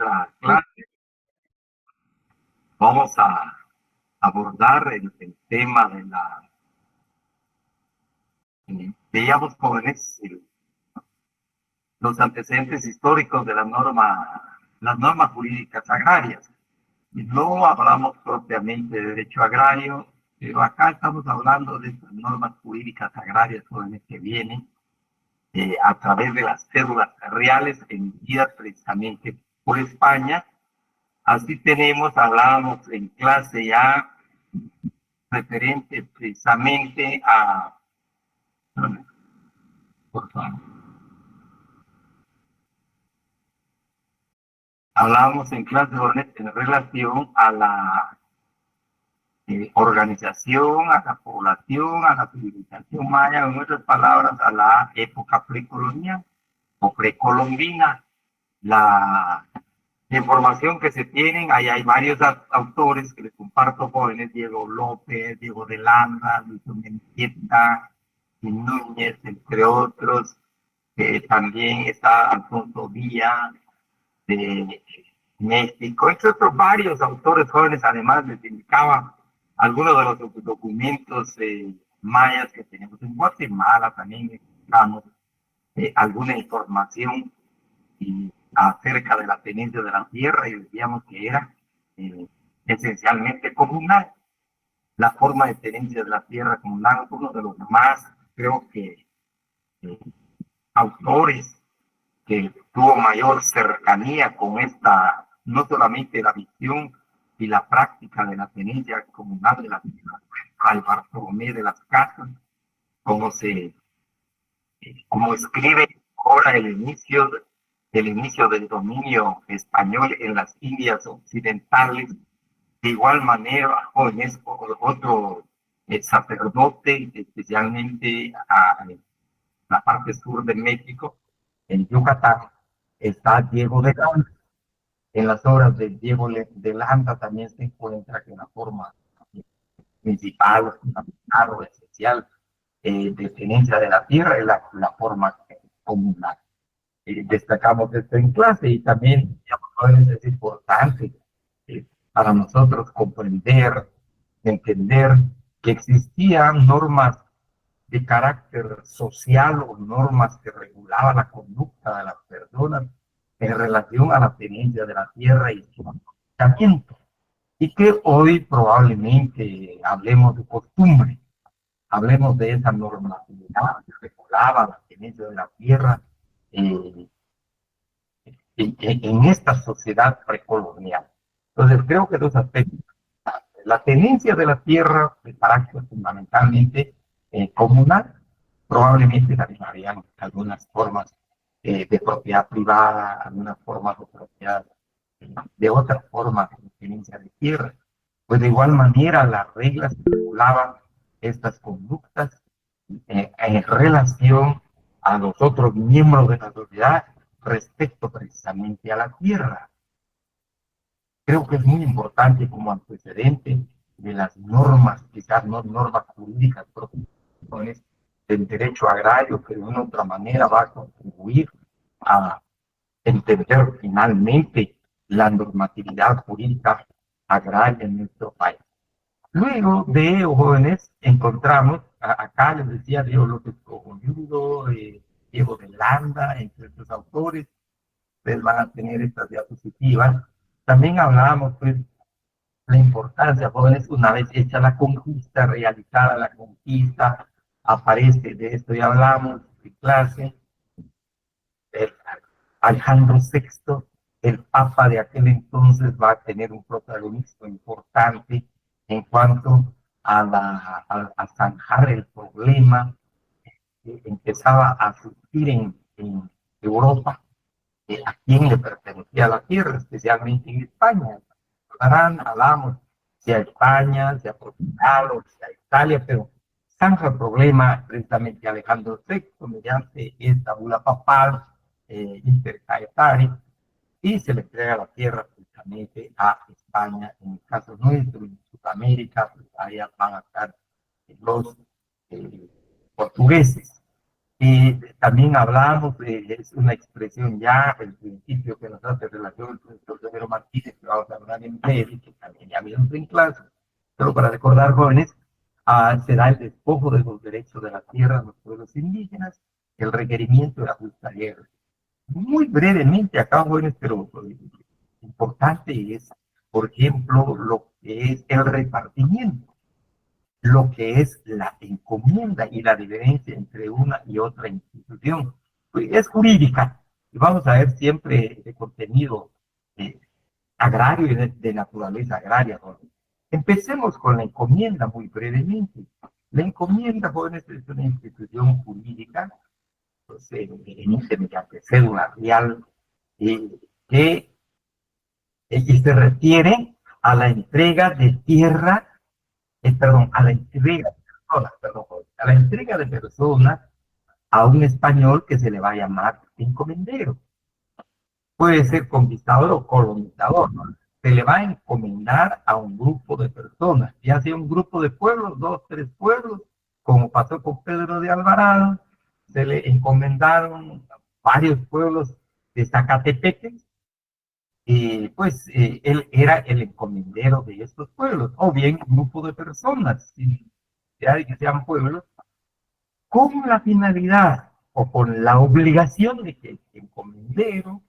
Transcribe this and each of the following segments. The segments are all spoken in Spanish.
nuestra clase vamos a abordar el tema de veíamos jóvenes, los antecedentes históricos de las normas jurídicas agrarias. No hablamos propiamente de derecho agrario, pero acá estamos hablando de estas normas jurídicas agrarias jóvenes que vienen a través de las cédulas reales emitidas precisamente por España. Así hablábamos en clase ya referente precisamente a, por favor, hablábamos en clase en relación a la organización, a la población, a la civilización maya, en otras palabras, a la época precolonial o precolombina. La información que se tienen, ahí hay varios autores que les comparto, jóvenes, Diego López, Diego de Landa, Luis Mendieta, Núñez, entre otros. También está Alfonso Díaz de México, entre otros varios autores jóvenes. Además les indicaba algunos de los documentos mayas que tenemos en Guatemala. También necesitamos alguna información acerca de la tenencia de la tierra, y decíamos que era esencialmente comunal. La forma de tenencia de la tierra comunal es uno de los más, creo que, autores que tuvo mayor cercanía con esta, no solamente la visión y la práctica de la tenencia comunal de la tierra. Al Bartolomé de las Casas, como escribe ahora el inicio del dominio español en las Indias occidentales. De igual manera, jóvenes, otro sacerdote, especialmente a la parte sur de México, en Yucatán, está Diego de Landa. En las obras de Diego de Landa también se encuentra que la forma principal, fundamental o esencial de tenencia de la tierra es la forma comunal. Destacamos esto en clase, y también es importante para nosotros comprender, entender que existían normas de carácter social o normas que regulaban la conducta de las personas en relación a la tenencia de la tierra y su aprovechamiento, y que hoy probablemente hablemos de costumbre, hablemos de esa normatividad que regulaba la tenencia de la tierra eh, en esta sociedad precolonial. Entonces, creo que dos aspectos: la tenencia de la tierra de carácter fundamentalmente comunal. Probablemente también habían algunas formas de propiedad privada, algunas formas de propiedad, de otras formas de tenencia de tierra. Pues de igual manera, las reglas que regulaban estas conductas en relación a los otros miembros de la sociedad respecto precisamente a la tierra. Creo que es muy importante como antecedente de las normas, quizás no normas jurídicas propias del derecho agrario, que de una u otra manera va a contribuir a entender finalmente la normatividad jurídica agraria en nuestro país. Luego de jóvenes encontramos, acá les decía Diego López Cogolludo, Diego de Landa, entre otros autores. Ustedes van a tener estas diapositivas. También hablábamos, pues, la importancia, jóvenes, una vez hecha la conquista, realizada la conquista, aparece, de esto ya hablamos en clase, Alejandro VI, el papa de aquel entonces, va a tener un protagonismo importante en cuanto a zanjar el problema que empezaba a surgir en Europa, a quién le pertenecía la tierra, especialmente en España. Hablamos si a España, si a Portugal o si a Italia, pero zanja el problema precisamente Alejandro VI mediante esta bula papal intercaetari, y se le entrega la tierra precisamente a España. En el caso nuestro, en Sudamérica, pues allá van a estar los portugueses. Y también hablamos, es una expresión ya, el principio que nos hace relación el profesor Severo Martínez, que vamos a hablar en breve, que también ya vimos en clase, pero para recordar, jóvenes, se da el despojo de los derechos de la tierra a los pueblos indígenas, el requerimiento de la justa guerra. Muy brevemente acá, jóvenes, pero importante es, por ejemplo, lo que es el repartimiento, lo que es la encomienda y la diferencia entre una y otra institución. Pues es jurídica y vamos a ver siempre de contenido eh, agrario y de naturaleza agraria. ¿No? Empecemos con la encomienda muy brevemente. La encomienda, jóvenes, es una institución jurídica, pues, emite mediante cédula real, que y se refiere a la entrega de tierra, perdón, a la entrega de personas, perdón, a la entrega de personas a un español que se le va a llamar encomendero. Puede ser conquistador o colonizador, ¿no? Se le va a encomendar a un grupo de personas, ya sea un grupo de pueblos, dos, tres pueblos, como pasó con Pedro de Alvarado, se le encomendaron varios pueblos de Zacatepeque, y pues él era el encomendero de estos pueblos, o bien un grupo de personas, ya que sean pueblos, con la finalidad o con la obligación de que el encomendero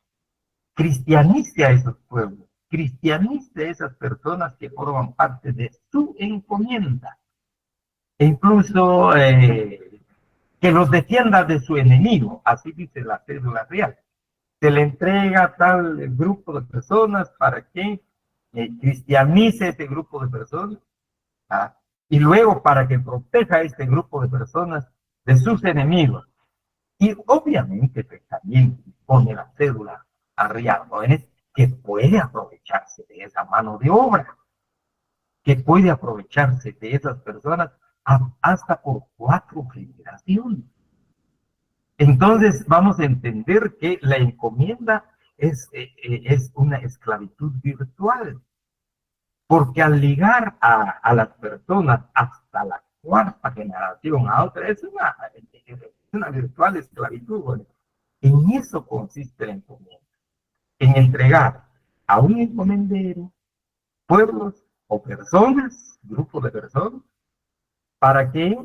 cristianice a esos pueblos, cristianice a esas personas que forman parte de su encomienda, e incluso que los defienda de su enemigo, así dice la cédula real. Se le entrega a tal grupo de personas para que cristianice ese grupo de personas, ¿ah? Y luego para que proteja a este grupo de personas de sus enemigos. Y obviamente pues, también pone la cédula arriba, jóvenes, que puede aprovecharse de esa mano de obra, que puede aprovecharse de esas personas hasta por 4 generaciones. Entonces vamos a entender que la encomienda es una esclavitud virtual, porque al ligar a las personas hasta la cuarta generación a otra, es una virtual esclavitud. Bueno, en eso consiste la encomienda, en entregar a un encomendero pueblos o personas, grupos de personas, para que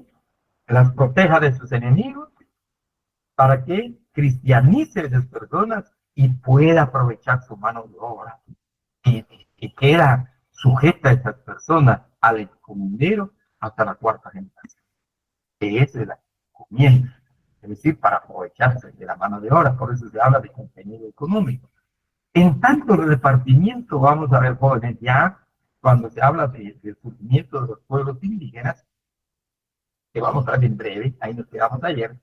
las proteja de sus enemigos, para que cristianice a esas personas y pueda aprovechar su mano de obra. Y queda sujeta a esas personas al encomendero hasta la cuarta generación. Que esa es la encomienda. Es decir, para aprovecharse de la mano de obra. Por eso se habla de contenido económico. En tanto el repartimiento, vamos a ver, jóvenes, ya cuando se habla del surgimiento de los pueblos indígenas, que vamos a ver en breve, ahí nos quedamos ayer,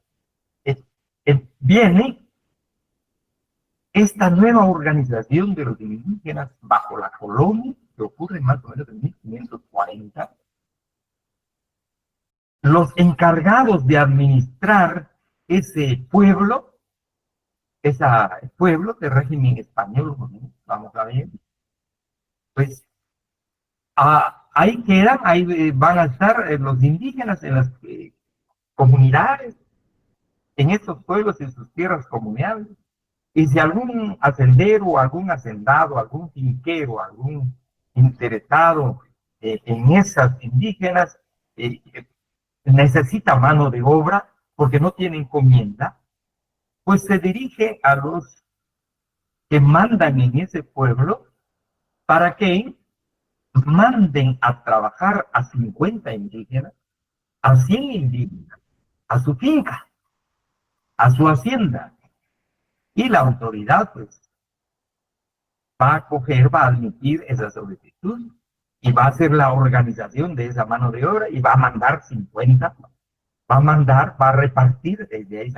viene esta nueva organización de los indígenas bajo la colonia, que ocurre más o menos en 1540, los encargados de administrar ese pueblo de régimen español, vamos a ver, pues ahí quedan, ahí van a estar los indígenas en las comunidades, en esos pueblos, en sus tierras comunales. Y si algún hacendero, algún hacendado, algún finquero, algún interesado en esas indígenas necesita mano de obra porque no tiene encomienda, pues se dirige a los que mandan en ese pueblo para que manden a trabajar a 50 indígenas, a 100 indígenas, a su finca, a su hacienda. Y la autoridad, pues, va a coger, va a admitir esa solicitud y va a hacer la organización de esa mano de obra y va a mandar 50, va a mandar, va a repartir, desde ahí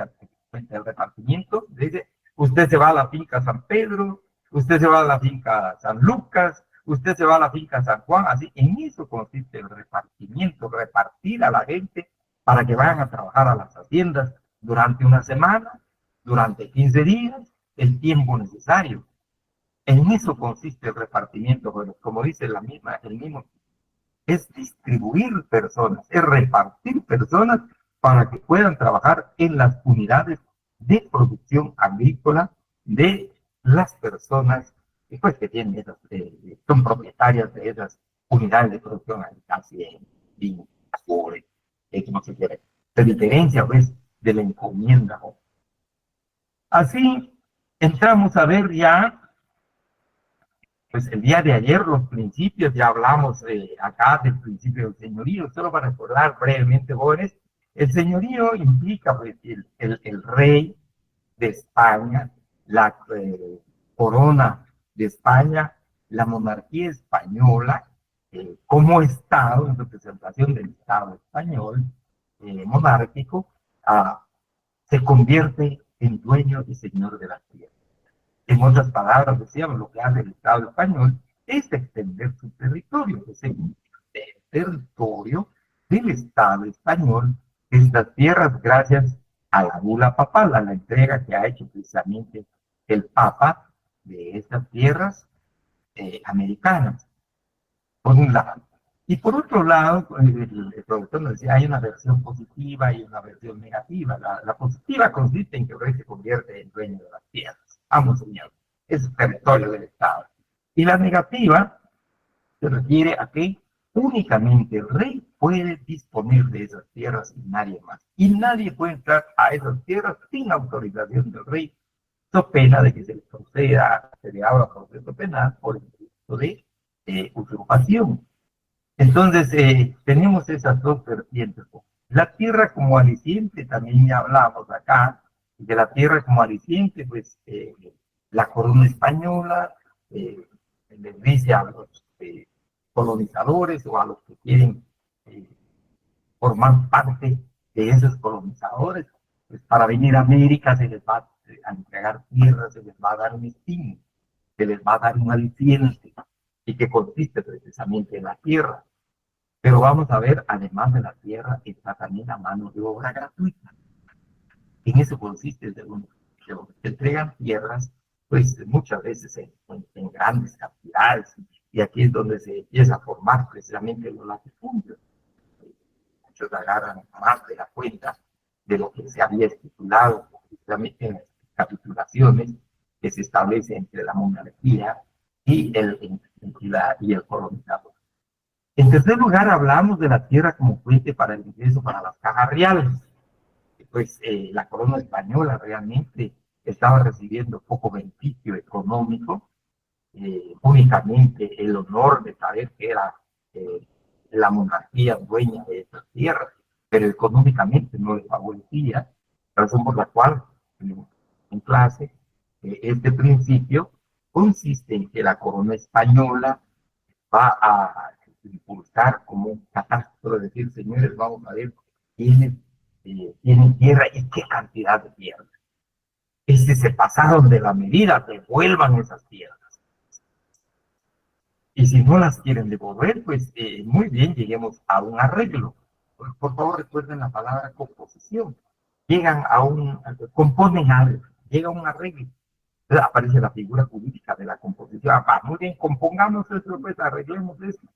el repartimiento, dice, usted se va a la finca San Pedro, usted se va a la finca San Lucas, usted se va a la finca San Juan, así, en eso consiste el repartimiento, repartir a la gente para que vayan a trabajar a las haciendas durante una semana, durante 15 días, el tiempo necesario. En eso consiste el repartimiento, bueno, como dice el mismo, es distribuir personas, es repartir personas para que puedan trabajar en las unidades de producción agrícola de las personas pues, que tienen esas, son propietarias de esas unidades de producción agrícola, bien, sobre, como se quiere. Se diferencia, pues, de la encomienda. Así, entramos a ver ya pues el día de ayer, los principios, ya hablamos acá del principio del señorío, solo para recordar brevemente, jóvenes, el señorío implica pues, el rey de España, la corona de España, la monarquía española, como Estado, en representación del Estado español, monárquico, se convierte en dueño y señor de la tierra. En otras palabras, decíamos, lo que hace el Estado español es extender su territorio, es el territorio del Estado español, estas tierras gracias a la bula papal, a la entrega que ha hecho precisamente el Papa de estas tierras americanas, por un lado. Y por otro lado, el profesor nos decía, hay una versión positiva y una versión negativa. La positiva consiste en que el rey se convierte en dueño de las tierras. Vamos, señor, es territorio del Estado. Y la negativa se refiere a que únicamente el rey puede disponer de esas tierras y nadie más. Y nadie puede entrar a esas tierras sin autorización del rey, so pena de que se le proceda, se le abra proceso penal por el delito de usurpación. Entonces, tenemos esas dos vertientes. La tierra como aliciente, también ya hablamos acá, de la tierra como aliciente, pues la corona española les dice a los colonizadores o a los que quieren formar parte de esos colonizadores, pues para venir a América se les va a entregar tierra, se les va a dar un estímulo, se les va a dar un aliciente, y que consiste precisamente en la tierra. Pero vamos a ver, además de la tierra, está también la mano de obra gratuita. En eso consiste el segundo. Se entregan tierras, pues muchas veces en grandes cantidades, y aquí es donde se empieza a formar precisamente los latifundios. Muchos agarran más de la cuenta de lo que se había estipulado precisamente en las capitulaciones que se establece entre la monarquía y el colonizador. En tercer lugar, hablamos de la tierra como fuente para el ingreso para las cajas reales. Pues la corona española realmente estaba recibiendo poco beneficio económico, únicamente el honor de saber que era la monarquía dueña de esas tierras, pero económicamente no le favorecía, razón por la cual en clase este principio consiste en que la corona española va a impulsar como un catastro, decir, señores, vamos a ver quiénes tienen tierra y qué cantidad de tierra. Y si se pasaron de la medida, devuelvan esas tierras. Y si no las quieren devolver, pues muy bien, lleguemos a un arreglo. Por favor, recuerden la palabra composición. Llegan a componen algo, llega a un arreglo. Entonces aparece la figura jurídica de la composición. Ah, muy bien, compongamos esto, pues arreglemos esto.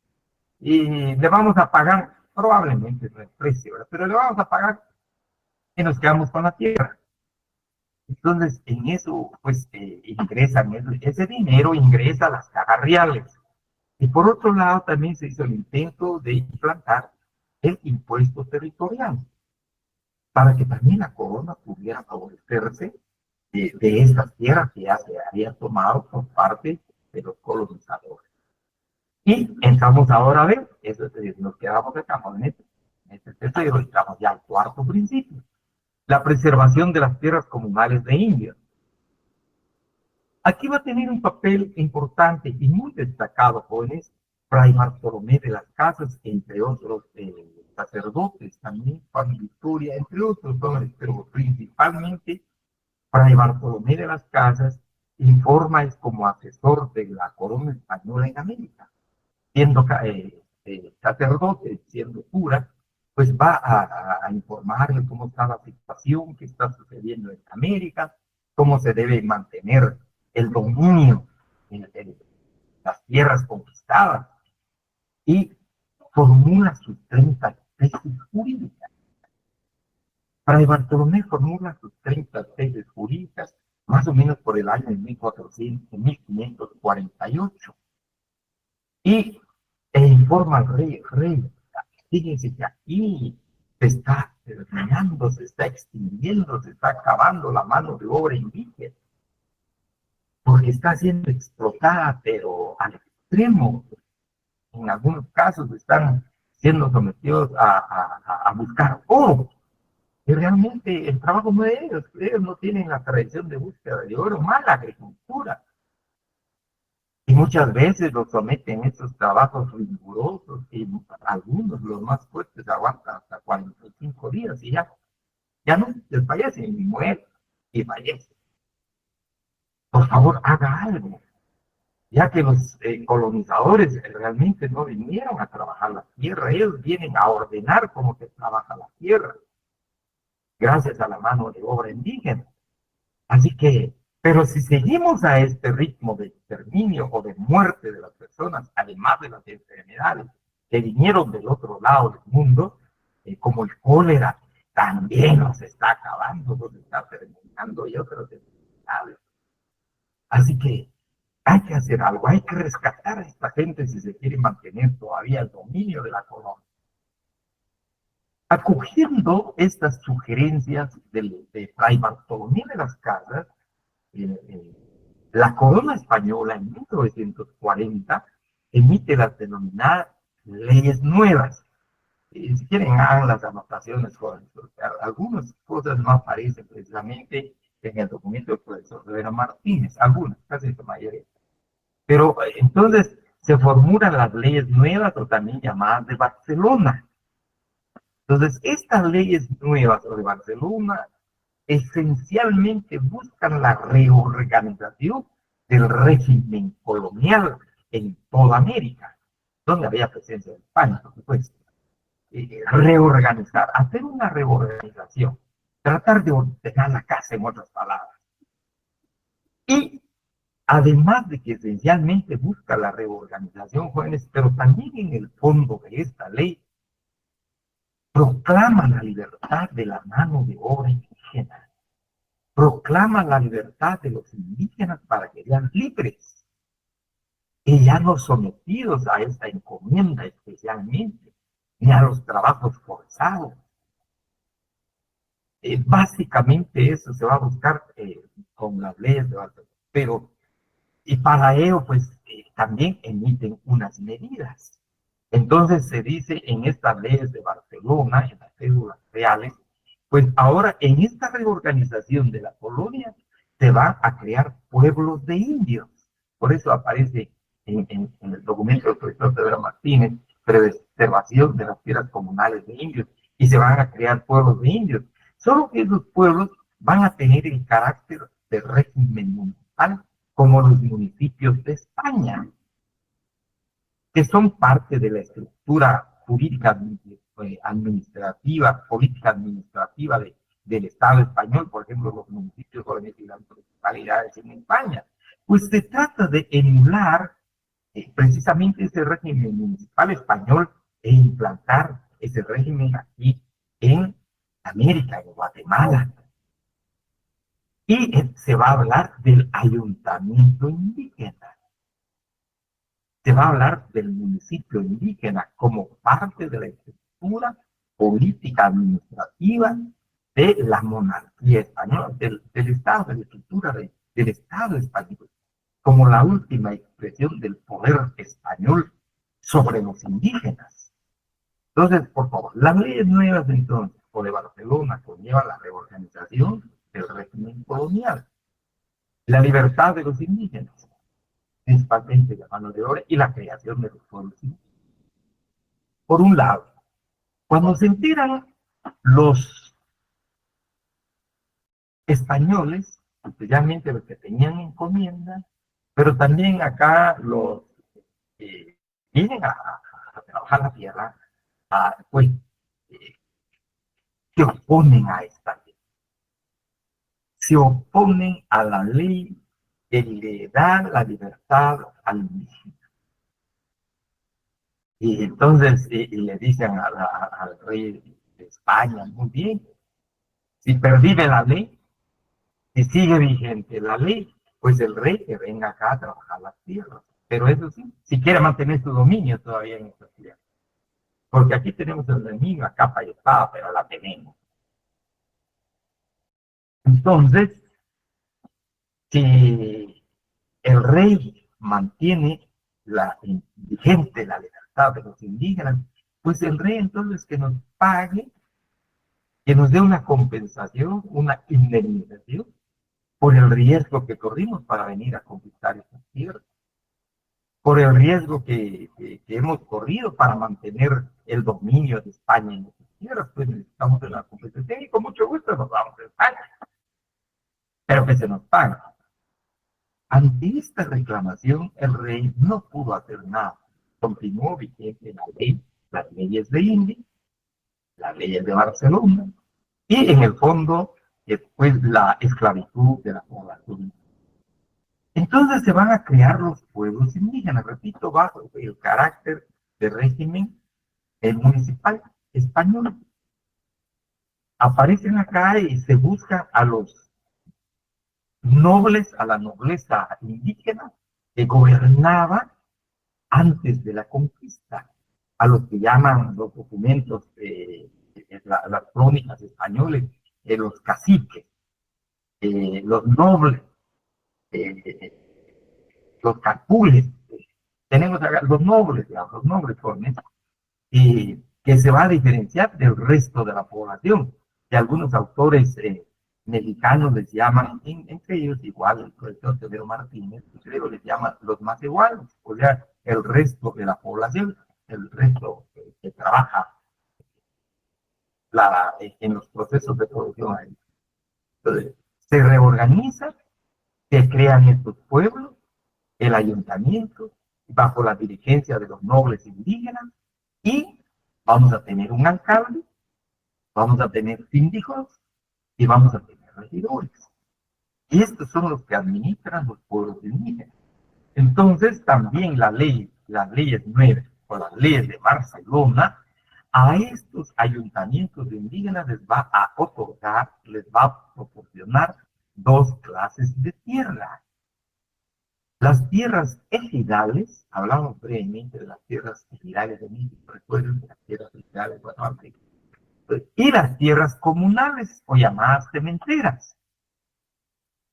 Y le vamos a pagar, probablemente no el precio, ¿verdad? Pero le vamos a pagar y nos quedamos con la tierra. Entonces, en eso, pues, ingresan, ese dinero ingresa a las cajas reales. Y por otro lado, también se hizo el intento de implantar el impuesto territorial, para que también la corona pudiera favorecerse de estas tierras que ya se habían tomado por parte de los colonizadores. Y entramos ahora a ver, eso es decir, nos quedamos acá en este tercero, estamos ya al cuarto principio, la preservación de las tierras comunales de India. Aquí va a tener un papel importante y muy destacado, jóvenes, Fray Bartolomé de las Casas, entre otros sacerdotes, también Juan Victoria, entre otros, pero principalmente Fray Bartolomé de las Casas informa es como asesor de la corona española en América, siendo sacerdote, siendo cura, pues va a informarle cómo está la situación, qué está sucediendo en América, cómo se debe mantener el dominio en las tierras conquistadas, y formula sus 30 tesis jurídicas. Fray Bartolomé formula sus 30 tesis jurídicas más o menos por el año de 1400, 1548 y informa al rey, fíjense que aquí se está terminando, se está extinguiendo, se está acabando la mano de obra indígena, porque está siendo explotada, pero al extremo. En algunos casos están siendo sometidos a buscar oro. Y realmente el trabajo no es de ellos. Ellos no tienen la tradición de búsqueda de oro, mala agricultura. Y muchas veces los someten a estos trabajos rigurosos y algunos, los más fuertes, aguantan hasta 45 días y ya no les fallecen y mueren y fallecen. Por favor, haga algo, ya que los colonizadores realmente no vinieron a trabajar la tierra, ellos vienen a ordenar cómo se trabaja la tierra, gracias a la mano de obra indígena. Así que, pero si seguimos a este ritmo de exterminio o de muerte de las personas, además de las enfermedades que vinieron del otro lado del mundo, como el cólera, también nos está acabando, nos está terminando y otras enfermedades. Así que hay que hacer algo, hay que rescatar a esta gente si se quiere mantener todavía el dominio de la colonia. Acogiendo estas sugerencias de Fray Bartolomé de las Casas, la corona española en 1940 emite las denominadas leyes nuevas. Si quieren, hagan las anotaciones, jóvenes. Algunas cosas no aparecen precisamente en el documento del profesor Rivera Martínez, algunas, casi la mayoría. Pero entonces se formulan las leyes nuevas o también llamadas de Barcelona. Entonces, estas leyes nuevas o de Barcelona esencialmente buscan la reorganización del régimen colonial en toda América, donde había presencia de España, por supuesto. Reorganizar, hacer una reorganización, tratar de ordenar la casa, en otras palabras. Y además de que esencialmente busca la reorganización, jóvenes, pero también en el fondo de esta ley proclama la libertad de la mano de obra indígena, proclama la libertad de los indígenas para que sean libres y ya no sometidos a esta encomienda especialmente, ni a los trabajos forzados. Básicamente eso se va a buscar con las leyes de Barcelona, pero y para ello pues también emiten unas medidas. Entonces se dice en estas leyes de Barcelona, en las cédulas reales, pues ahora en esta reorganización de la colonia se van a crear pueblos de indios. Por eso aparece en el documento del profesor Pedro Martínez, preservación de las tierras comunales de indios, y se van a crear pueblos de indios. Solo que esos pueblos van a tener el carácter de régimen municipal, como los municipios de España, que son parte de la estructura jurídica administrativa, política administrativa del Estado español, por ejemplo, los municipios y las municipalidades en España. Pues se trata de emular precisamente ese régimen municipal español e implantar ese régimen aquí en América, en Guatemala. Y se va a hablar del ayuntamiento indígena. Se va a hablar del municipio indígena como parte de la estructura política administrativa de la monarquía española, del Estado, de la estructura del Estado español, como la última expresión del poder español sobre los indígenas. Entonces, por favor, las leyes nuevas entonces, o de Barcelona, conllevan la reorganización del régimen colonial, la libertad de los indígenas, principalmente la mano de obra y la creación de los pueblos indígenas. Por un lado, cuando se enteran los españoles, especialmente los que tenían encomienda, pero también acá los que vienen a trabajar la tierra, pues se oponen a esta ley, se oponen a la ley que le da la libertad al indígena. Y entonces le dicen al rey de España, muy bien, Si pervive la ley, si sigue vigente la ley, pues el rey que venga acá a trabajar las tierras. Pero eso sí, si quiere mantener su dominio todavía en esta tierra. Porque aquí tenemos el enemigo a capa y espada, pero la tenemos. Entonces, si el rey mantiene vigente la libertad de los indígenas, pues el rey entonces que nos pague, que nos dé una compensación, una indemnización por el riesgo que corrimos para venir a conquistar estas tierras, por el riesgo que hemos corrido para mantener el dominio de España en estas tierras, pues necesitamos de la compensación y con mucho gusto nos vamos a España, pero que se nos paga. Ante esta reclamación, el rey no pudo hacer nada. Continuó vigente la ley, las leyes de India, las leyes de Barcelona, y en el fondo, después la esclavitud de la población. Entonces se van a crear los pueblos indígenas, repito, bajo el carácter de régimen municipal español. Aparecen acá y se busca a los nobles, a la nobleza indígena que gobernaba antes de la conquista, a los que llaman los documentos, las crónicas españoles, los caciques, los nobles, los capules, tenemos acá los nobles, digamos, los nobles jóvenes, que se va a diferenciar del resto de la población, que algunos autores mexicanos les llaman, entre ellos igual, el profesor Teodoro Martínez, creo les llama los más iguales, o sea, el resto de la población, el resto que trabaja en los procesos de producción ahí. Entonces, se reorganiza, se crean estos pueblos, el ayuntamiento, bajo la dirigencia de los nobles indígenas, y vamos a tener un alcalde, vamos a tener síndicos y vamos a tener regidores. Y estos son los que administran los pueblos indígenas. Entonces, también las leyes nuevas o las leyes de Barcelona, a estos ayuntamientos indígenas les va a otorgar, les va a proporcionar dos clases de tierra. Las tierras ejidales, hablamos brevemente de las tierras ejidales de México, recuerden las tierras ejidales de Guatemala, y las tierras comunales o llamadas cementeras.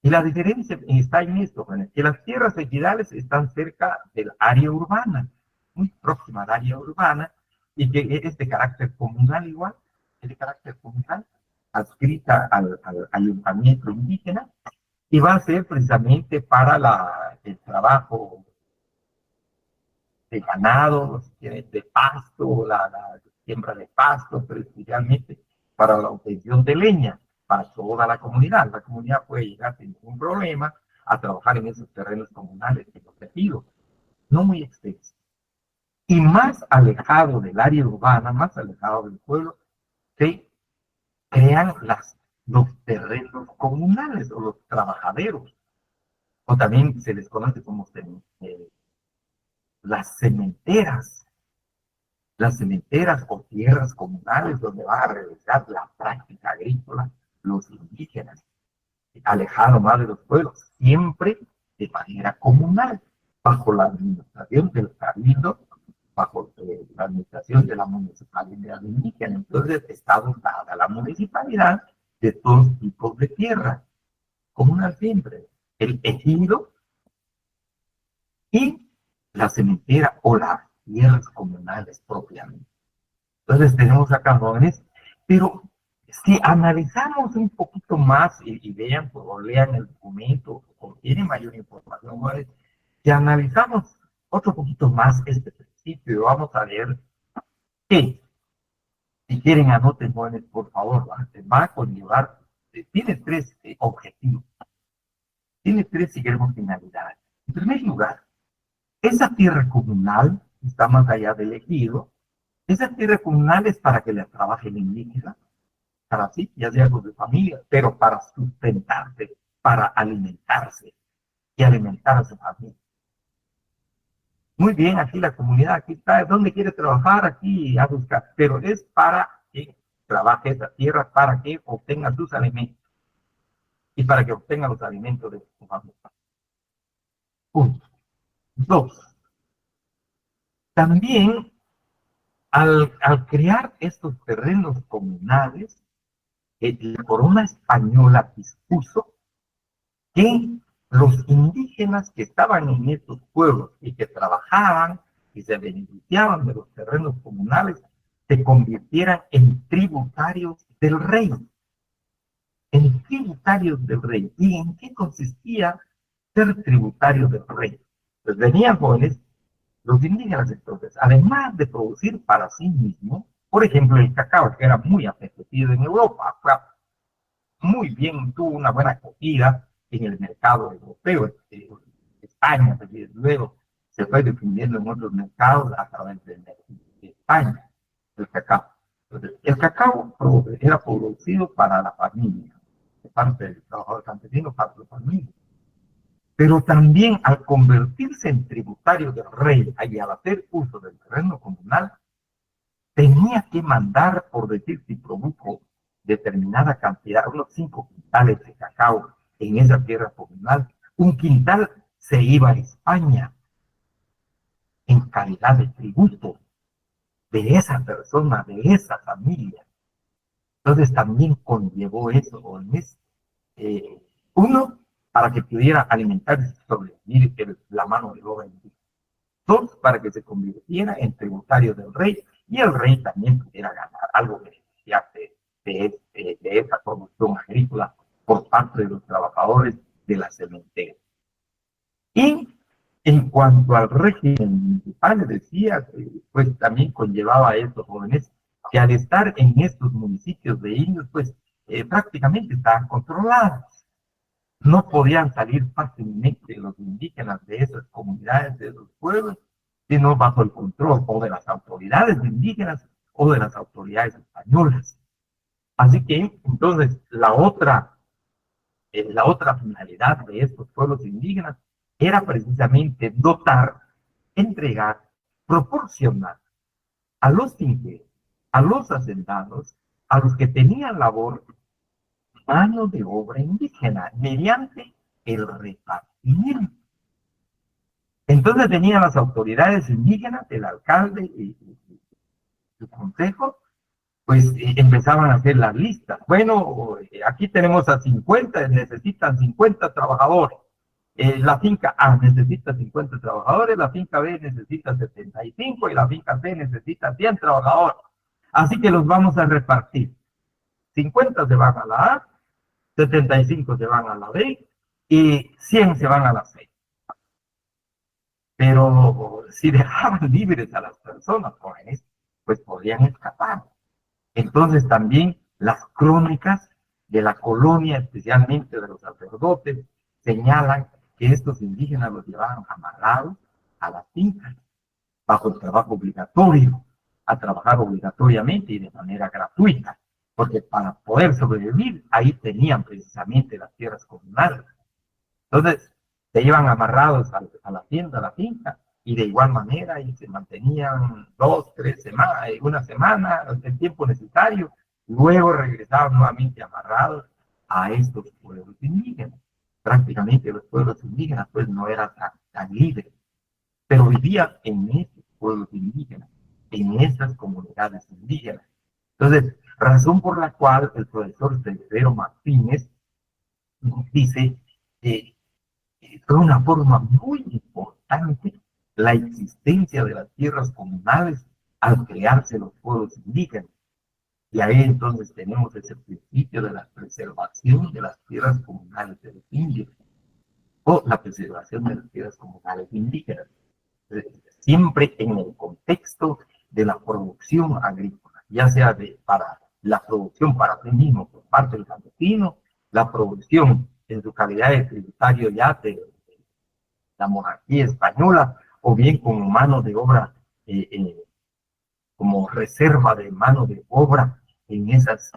Y la diferencia está en esto, que las tierras ejidales están cerca del área urbana, muy próxima al área urbana, y que es de carácter comunal igual, es de carácter comunal, adscrita al ayuntamiento indígena, y va a ser precisamente para el trabajo de ganado, de pasto, la siembra de pasto, pero especialmente para la obtención de leña para toda la comunidad. La comunidad puede llegar sin ningún problema a trabajar en esos terrenos comunales que los tejidos, no muy extensos. Y más alejado del área urbana, más alejado del pueblo, se crean los terrenos comunales o los trabajaderos, o también se les conoce como las cementeras o tierras comunales donde van a realizar la práctica agrícola los indígenas, alejados más de los pueblos, siempre de manera comunal, bajo la administración del cabildo, bajo la administración de la municipalidad indígena. Entonces está dotada la municipalidad de todos tipos de tierra, comunal siempre, el ejido y la cementera o las tierras comunales propiamente. Entonces tenemos acá jóvenes, pero si analizamos un poquito más y vean o lean el documento o tienen mayor información, jóvenes, si analizamos otro poquito más este principio, vamos a ver que, si quieren anoten, jóvenes, por favor, va a conllevar, tiene tres objetivos, tiene tres, si queremos, finalidades. En primer lugar, esa tierra comunal está más allá del ejido. Esa tierra comunal es para que la trabajen indígenas, para sí, ya sea con su familia, pero para sustentarse, para alimentarse y alimentar a su familia. Muy bien, aquí la comunidad, aquí está, ¿dónde quiere trabajar? Aquí a buscar, pero es para que trabaje esa tierra para que obtenga sus alimentos y para que obtenga los alimentos de su familia. Punto. Dos, también al crear estos terrenos comunales, la corona española dispuso que los indígenas que estaban en estos pueblos y que trabajaban y se beneficiaban de los terrenos comunales se convirtieran en tributarios del rey. En tributarios del rey. ¿Y en qué consistía ser tributario del rey? Pues venían jóvenes, los indígenas entonces, además de producir para sí mismos, por ejemplo, el cacao, que era muy apetecido en Europa, fue muy bien, tuvo una buena acogida en el mercado europeo, España, desde luego, se fue difundiendo en otros mercados a través de España, el cacao. Entonces, el cacao era producido para la familia, de parte del trabajador campesino, para la familia. Pero también al convertirse en tributario del rey y al hacer uso del terreno comunal, tenía que mandar, por decir, si produjo determinada cantidad, unos 5 quintales de cacao en esa tierra comunal, un quintal se iba a España en calidad de tributo de esa persona, de esa familia. Entonces también conllevó eso, eh, uno, para que pudiera alimentarse y sobrevivir la mano de obra indígena. Dos, para que se convirtiera en tributario del rey y el rey también pudiera ganar algo beneficiarse de esa producción agrícola por parte de los trabajadores de la cementera. Y en cuanto al régimen municipal, decía, pues también conllevaba a estos jóvenes que al estar en estos municipios de indios, pues prácticamente estaban controlados. No podían salir fácilmente los indígenas de esas comunidades, de esos pueblos, sino bajo el control o de las autoridades indígenas o de las autoridades españolas. Así que entonces la otra finalidad de estos pueblos indígenas era precisamente dotar, entregar, proporcionar a los finqueros, a los hacendados, a los que tenían labor, mano de obra indígena, mediante el repartimiento. Entonces tenían las autoridades indígenas, el alcalde y el consejo, pues empezaban a hacer las listas. Bueno, aquí tenemos a 50, necesitan 50 trabajadores. La finca A necesita 50 trabajadores, la finca B necesita 75 y la finca C necesita 100 trabajadores. Así que los vamos a repartir. 50 se van a la A, 75 se van a la B y 100 se van a la C. Pero si dejaban libres a las personas jóvenes, pues podrían escapar. Entonces también las crónicas de la colonia, especialmente de los sacerdotes, señalan que estos indígenas los llevaban amarrados a las fincas, bajo el trabajo obligatorio, a trabajar obligatoriamente y de manera gratuita, porque para poder sobrevivir ahí tenían precisamente las tierras comunales. Entonces se iban amarrados a la tienda, a la finca, y de igual manera y se mantenían 2, 3 semanas, una semana, el tiempo necesario, luego regresaban nuevamente amarrados a estos pueblos indígenas. Prácticamente los pueblos indígenas pues no eran tan libres, pero vivían en esos pueblos indígenas, en esas comunidades indígenas. Entonces, razón por la cual el profesor Severo Martínez dice que fue una forma muy importante la existencia de las tierras comunales al crearse los pueblos indígenas. Y ahí entonces tenemos ese principio de la preservación de las tierras comunales de los indios o la preservación de las tierras comunales indígenas. Siempre en el contexto de la producción agrícola, ya sea para la producción para sí mismo por parte del campesino, la producción en su calidad de tributario ya de la monarquía española, o bien como mano de obra, como reserva de mano de obra en esos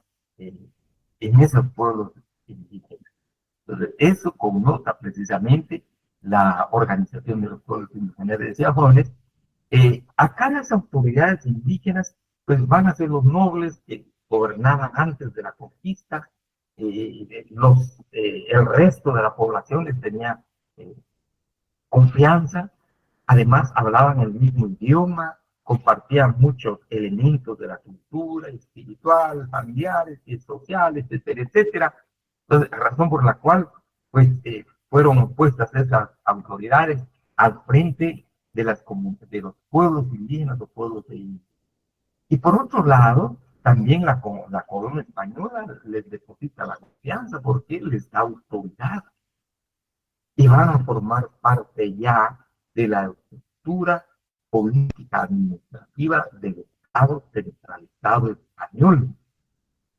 pueblos indígenas. Entonces, eso connota precisamente la organización de los pueblos indígenas. Decía jóvenes, acá las autoridades indígenas pues van a ser los nobles que gobernaban antes de la conquista, el resto de la población les tenía eh, confianza. Además, hablaban el mismo idioma, compartían muchos elementos de la cultura, espiritual, familiares, y sociales, etcétera, etcétera. Entonces, la razón por la cual pues, fueron puestas esas autoridades al frente de, de los pueblos indígenas o pueblos de India. Y por otro lado, también la corona española les deposita la confianza porque les da autoridad y van a formar parte ya de la estructura política administrativa del Estado centralizado español.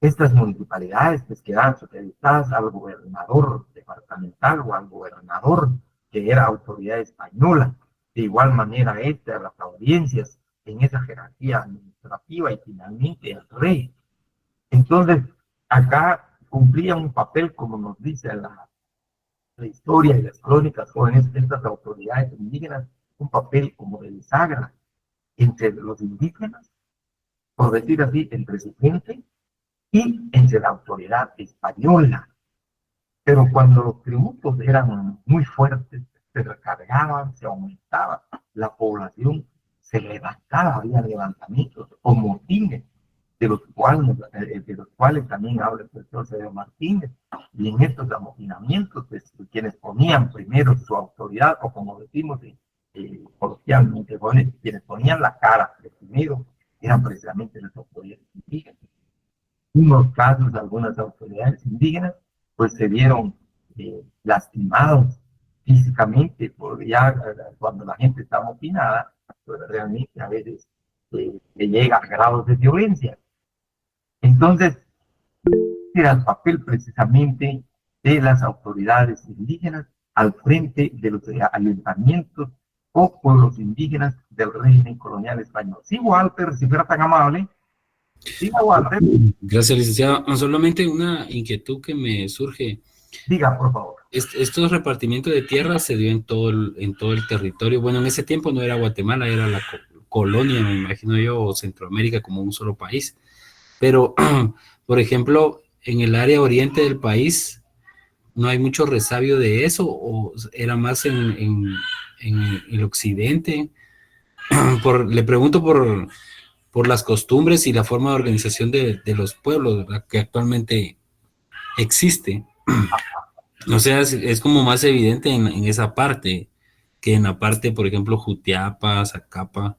Estas municipalidades pues quedan supeditadas al gobernador departamental o al gobernador que era autoridad española. De igual manera las audiencias en esa jerarquía administrativa y finalmente el rey. Entonces, acá cumplía un papel, como nos dice la historia y las crónicas jóvenes de estas autoridades indígenas, un papel como de bisagra entre los indígenas, por decir así, entre su gente y entre la autoridad española. Pero cuando los tributos eran muy fuertes, se recargaban, se aumentaba, la población se levantaba, había levantamientos o motines, de los cuales también habla el profesor Sergio Martínez. Y en estos amotinamientos, pues, quienes ponían primero su autoridad, o como decimos coloquialmente, quienes ponían la cara de primero, eran precisamente las autoridades indígenas. Unos casos, algunas autoridades indígenas, pues se vieron lastimados físicamente, porque ya cuando la gente está amotinada, pues realmente a veces llega a grados de violencia. Entonces, era el papel precisamente de las autoridades indígenas al frente de los ayuntamientos o pueblos indígenas del régimen colonial español. Sí, Walter, si fuera tan amable. Diga, Walter. Gracias, licenciado. Solamente una inquietud que me surge. Diga, por favor. Estos repartimientos de tierras se dio en todo el territorio. Bueno, en ese tiempo no era Guatemala, era la colonia, me imagino yo, o Centroamérica como un solo país. Pero, por ejemplo, en el área oriente del país, ¿no hay mucho resabio de eso? ¿O era más en el occidente? Le pregunto por las costumbres y la forma de organización de los pueblos, ¿verdad?, que actualmente existe. O sea, es como más evidente en esa parte que en la parte, por ejemplo, Jutiapa, Zacapa,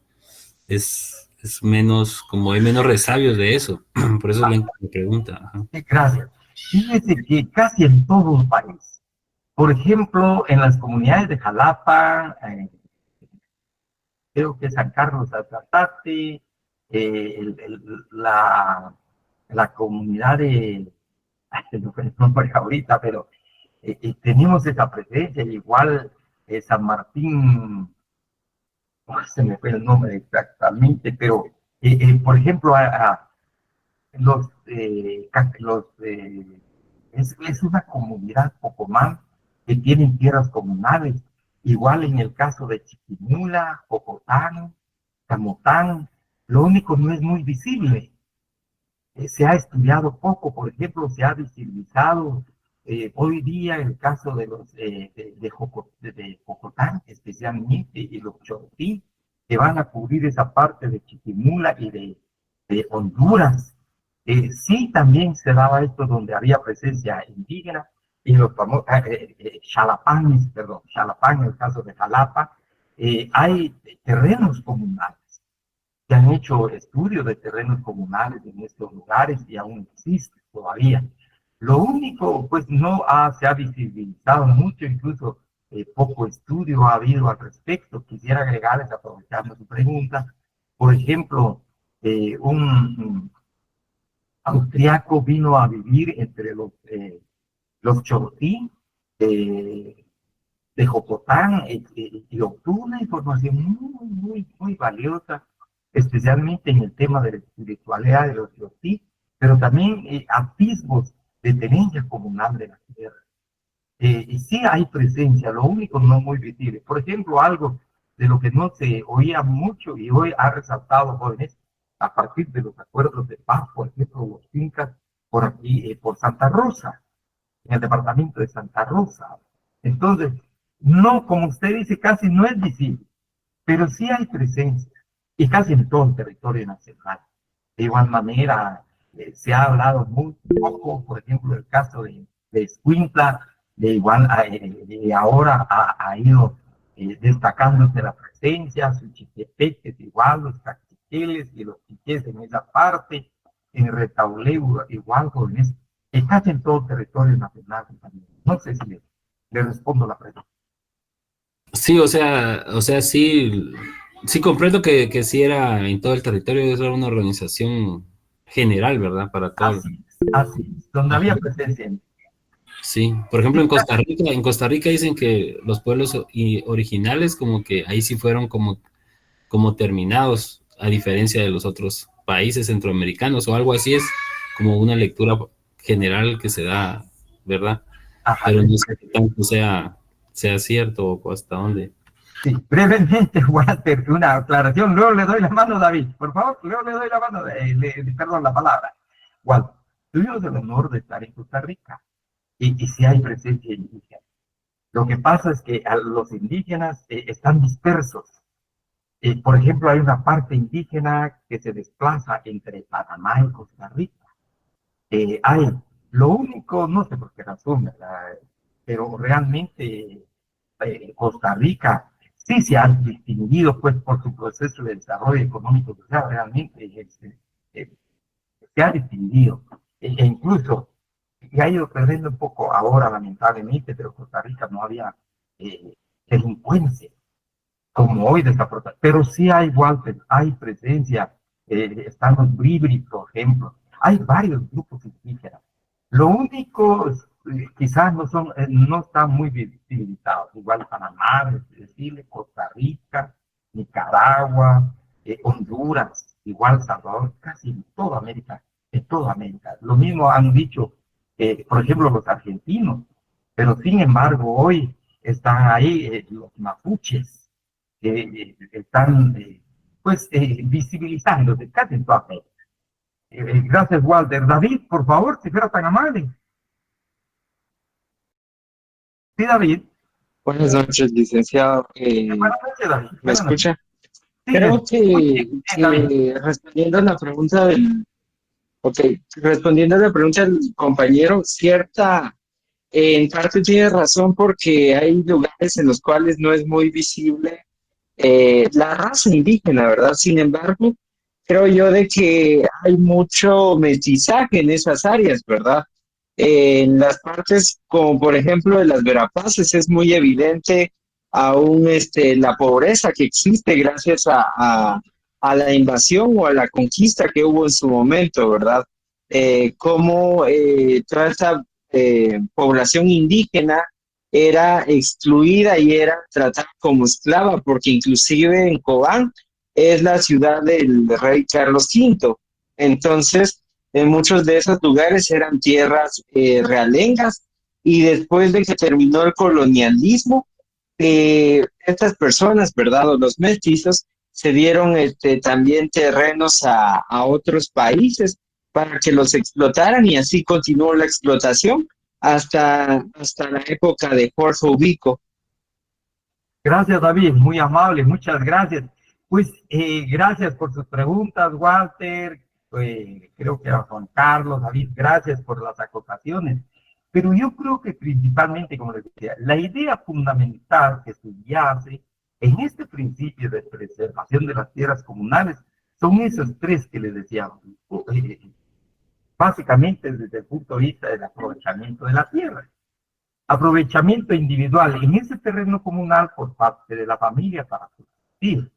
es menos, como hay menos resabios de eso. Por eso es la pregunta. Ajá. Gracias. Fíjese que casi en todo el país, por ejemplo, en las comunidades de Jalapa, creo que San Carlos Azatate, la comunidad de, no fue el nombre ahorita, pero tenemos esa presencia, igual San Martín, oh, se me fue el nombre exactamente, pero por ejemplo, los, los es una comunidad Pocomán que tienen tierras comunales, igual en el caso de Chiquimula, Pocotán, Camotán, lo único no es muy visible. Se ha estudiado poco, por ejemplo, se ha visibilizado hoy día el caso de los de Jocotán, especialmente, y los Chortí, que van a cubrir esa parte de Chiquimula y de Honduras. Sí, también se daba esto donde había presencia indígena, y los famosos Xalapán, perdón, Xalapán, en el caso de Jalapa, hay terrenos comunales. Se han hecho estudios de terrenos comunales en estos lugares y aún existe todavía. Lo único, pues no se ha visibilizado mucho, incluso poco estudio ha habido al respecto. Quisiera agregarles, aprovechando su pregunta, por ejemplo, un austriaco vino a vivir entre los chortí de Jocotán y obtuvo una información muy valiosa, especialmente en el tema de la espiritualidad de los chortí, pero también atisbos de tenencia comunal de la tierra. Y sí hay presencia, lo único no muy visible. Por ejemplo, algo de lo que no se oía mucho y hoy ha resaltado jóvenes, a partir de los acuerdos de paz, por ejemplo, los incas, por aquí, por Santa Rosa, en el departamento de Santa Rosa. Entonces, no, como usted dice, casi no es visible, pero sí hay presencia, y casi en todo el territorio nacional. De igual manera, se ha hablado muy poco, por ejemplo, el caso de Escuintla, de igual, ahora ha ido destacándose la presencia, sus chiquepeques igual, los cachiqueles y los chiques en esa parte, en Retauleu igual, con eso, casi en todo el territorio nacional también. No sé si le respondo la pregunta. Sí, sí, sí comprendo que sí era en todo el territorio, era una organización general, ¿verdad? Para todo. Así es, donde había Ajá. presencia. Sí, por ejemplo, en Costa Rica dicen que los pueblos originales como que ahí sí fueron como terminados, a diferencia de los otros países centroamericanos o algo así es como una lectura general que se da, ¿verdad? Ajá. Pero no sé qué tanto sea cierto o hasta dónde. Sí, brevemente, Walter, una aclaración. Luego le doy la mano a David. Por favor, luego le doy la mano, perdón, la palabra. Walter, tuvimos el honor de estar en Costa Rica y sí hay presencia indígena. Lo que pasa es que a los indígenas están dispersos. Por ejemplo, hay una parte indígena que se desplaza entre Panamá y Costa Rica. Hay, lo único, no sé por qué razón, ¿verdad? Pero realmente Costa Rica sí se ha distinguido pues por su proceso de desarrollo económico social, realmente eh, se ha distinguido. Incluso se ha ido perdiendo un poco ahora, lamentablemente, pero Costa Rica no había delincuencia como hoy desafortunadamente, pero sí hay, Walter, hay presencia, están los bribri, por ejemplo, hay varios grupos indígenas. Lo único, quizás no están muy visibilizados, igual Panamá, Chile, Costa Rica, Nicaragua, Honduras, igual Salvador, casi en toda América. Lo mismo han dicho, por ejemplo, los argentinos, pero sin embargo hoy están ahí los mapuches, que están pues visibilizándose casi en toda América. Gracias, Walter. David, por favor, si fuera tan amable. Sí, David. Buenas noches, licenciado. Buenas noches, David. ¿Me Buenas noches. escucha? Sí, Creo muy bien, David. respondiendo a la pregunta ok, respondiendo a la pregunta del compañero, en parte tiene razón porque hay lugares en los cuales no es muy visible la raza indígena, ¿verdad? Sin embargo, creo yo de que hay mucho mestizaje en esas áreas, ¿verdad? En las partes como por ejemplo de las Verapaces es muy evidente aún la pobreza que existe gracias a la invasión o a la conquista que hubo en su momento, ¿verdad? Cómo toda esta población indígena era excluida y era tratada como esclava, porque inclusive en Cobán es la ciudad del rey Carlos V. Entonces, en muchos de esos lugares eran tierras realengas y después de que terminó el colonialismo, estas personas, ¿verdad? O los mestizos se dieron también terrenos a otros países para que los explotaran y así continuó la explotación hasta la época de Jorge Ubico. Gracias, David. Muy amable. Muchas gracias. Pues gracias por sus preguntas, Walter. Creo que era Juan Carlos, David. Gracias por las acotaciones. Pero yo creo que principalmente, como les decía, la idea fundamental que subyace en este principio de preservación de las tierras comunales son esos tres que les decía, básicamente desde el punto de vista del aprovechamiento de la tierra. Aprovechamiento individual en ese terreno comunal por parte de la familia para subsistir.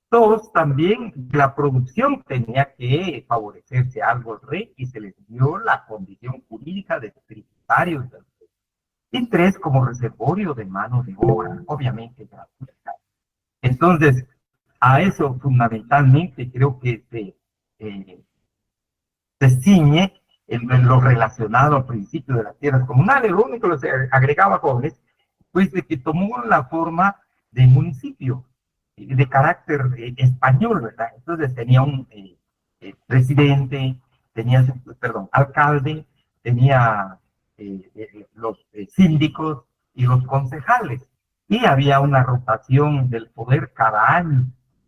Dos, también la producción tenía que favorecerse algo al rey y se les dio la condición jurídica de tributarios del rey. Y tres, como reservorio de mano de obra, obviamente gratuita. Entonces, a eso fundamentalmente creo que se ciñe en lo relacionado al principio de las tierras comunales. Lo único que se agregaba jóvenes, pues de que tomó la forma de municipio. de carácter español, ¿verdad? Entonces tenía un presidente, tenía, perdón, alcalde, tenía los síndicos y los concejales, y había una rotación del poder cada año,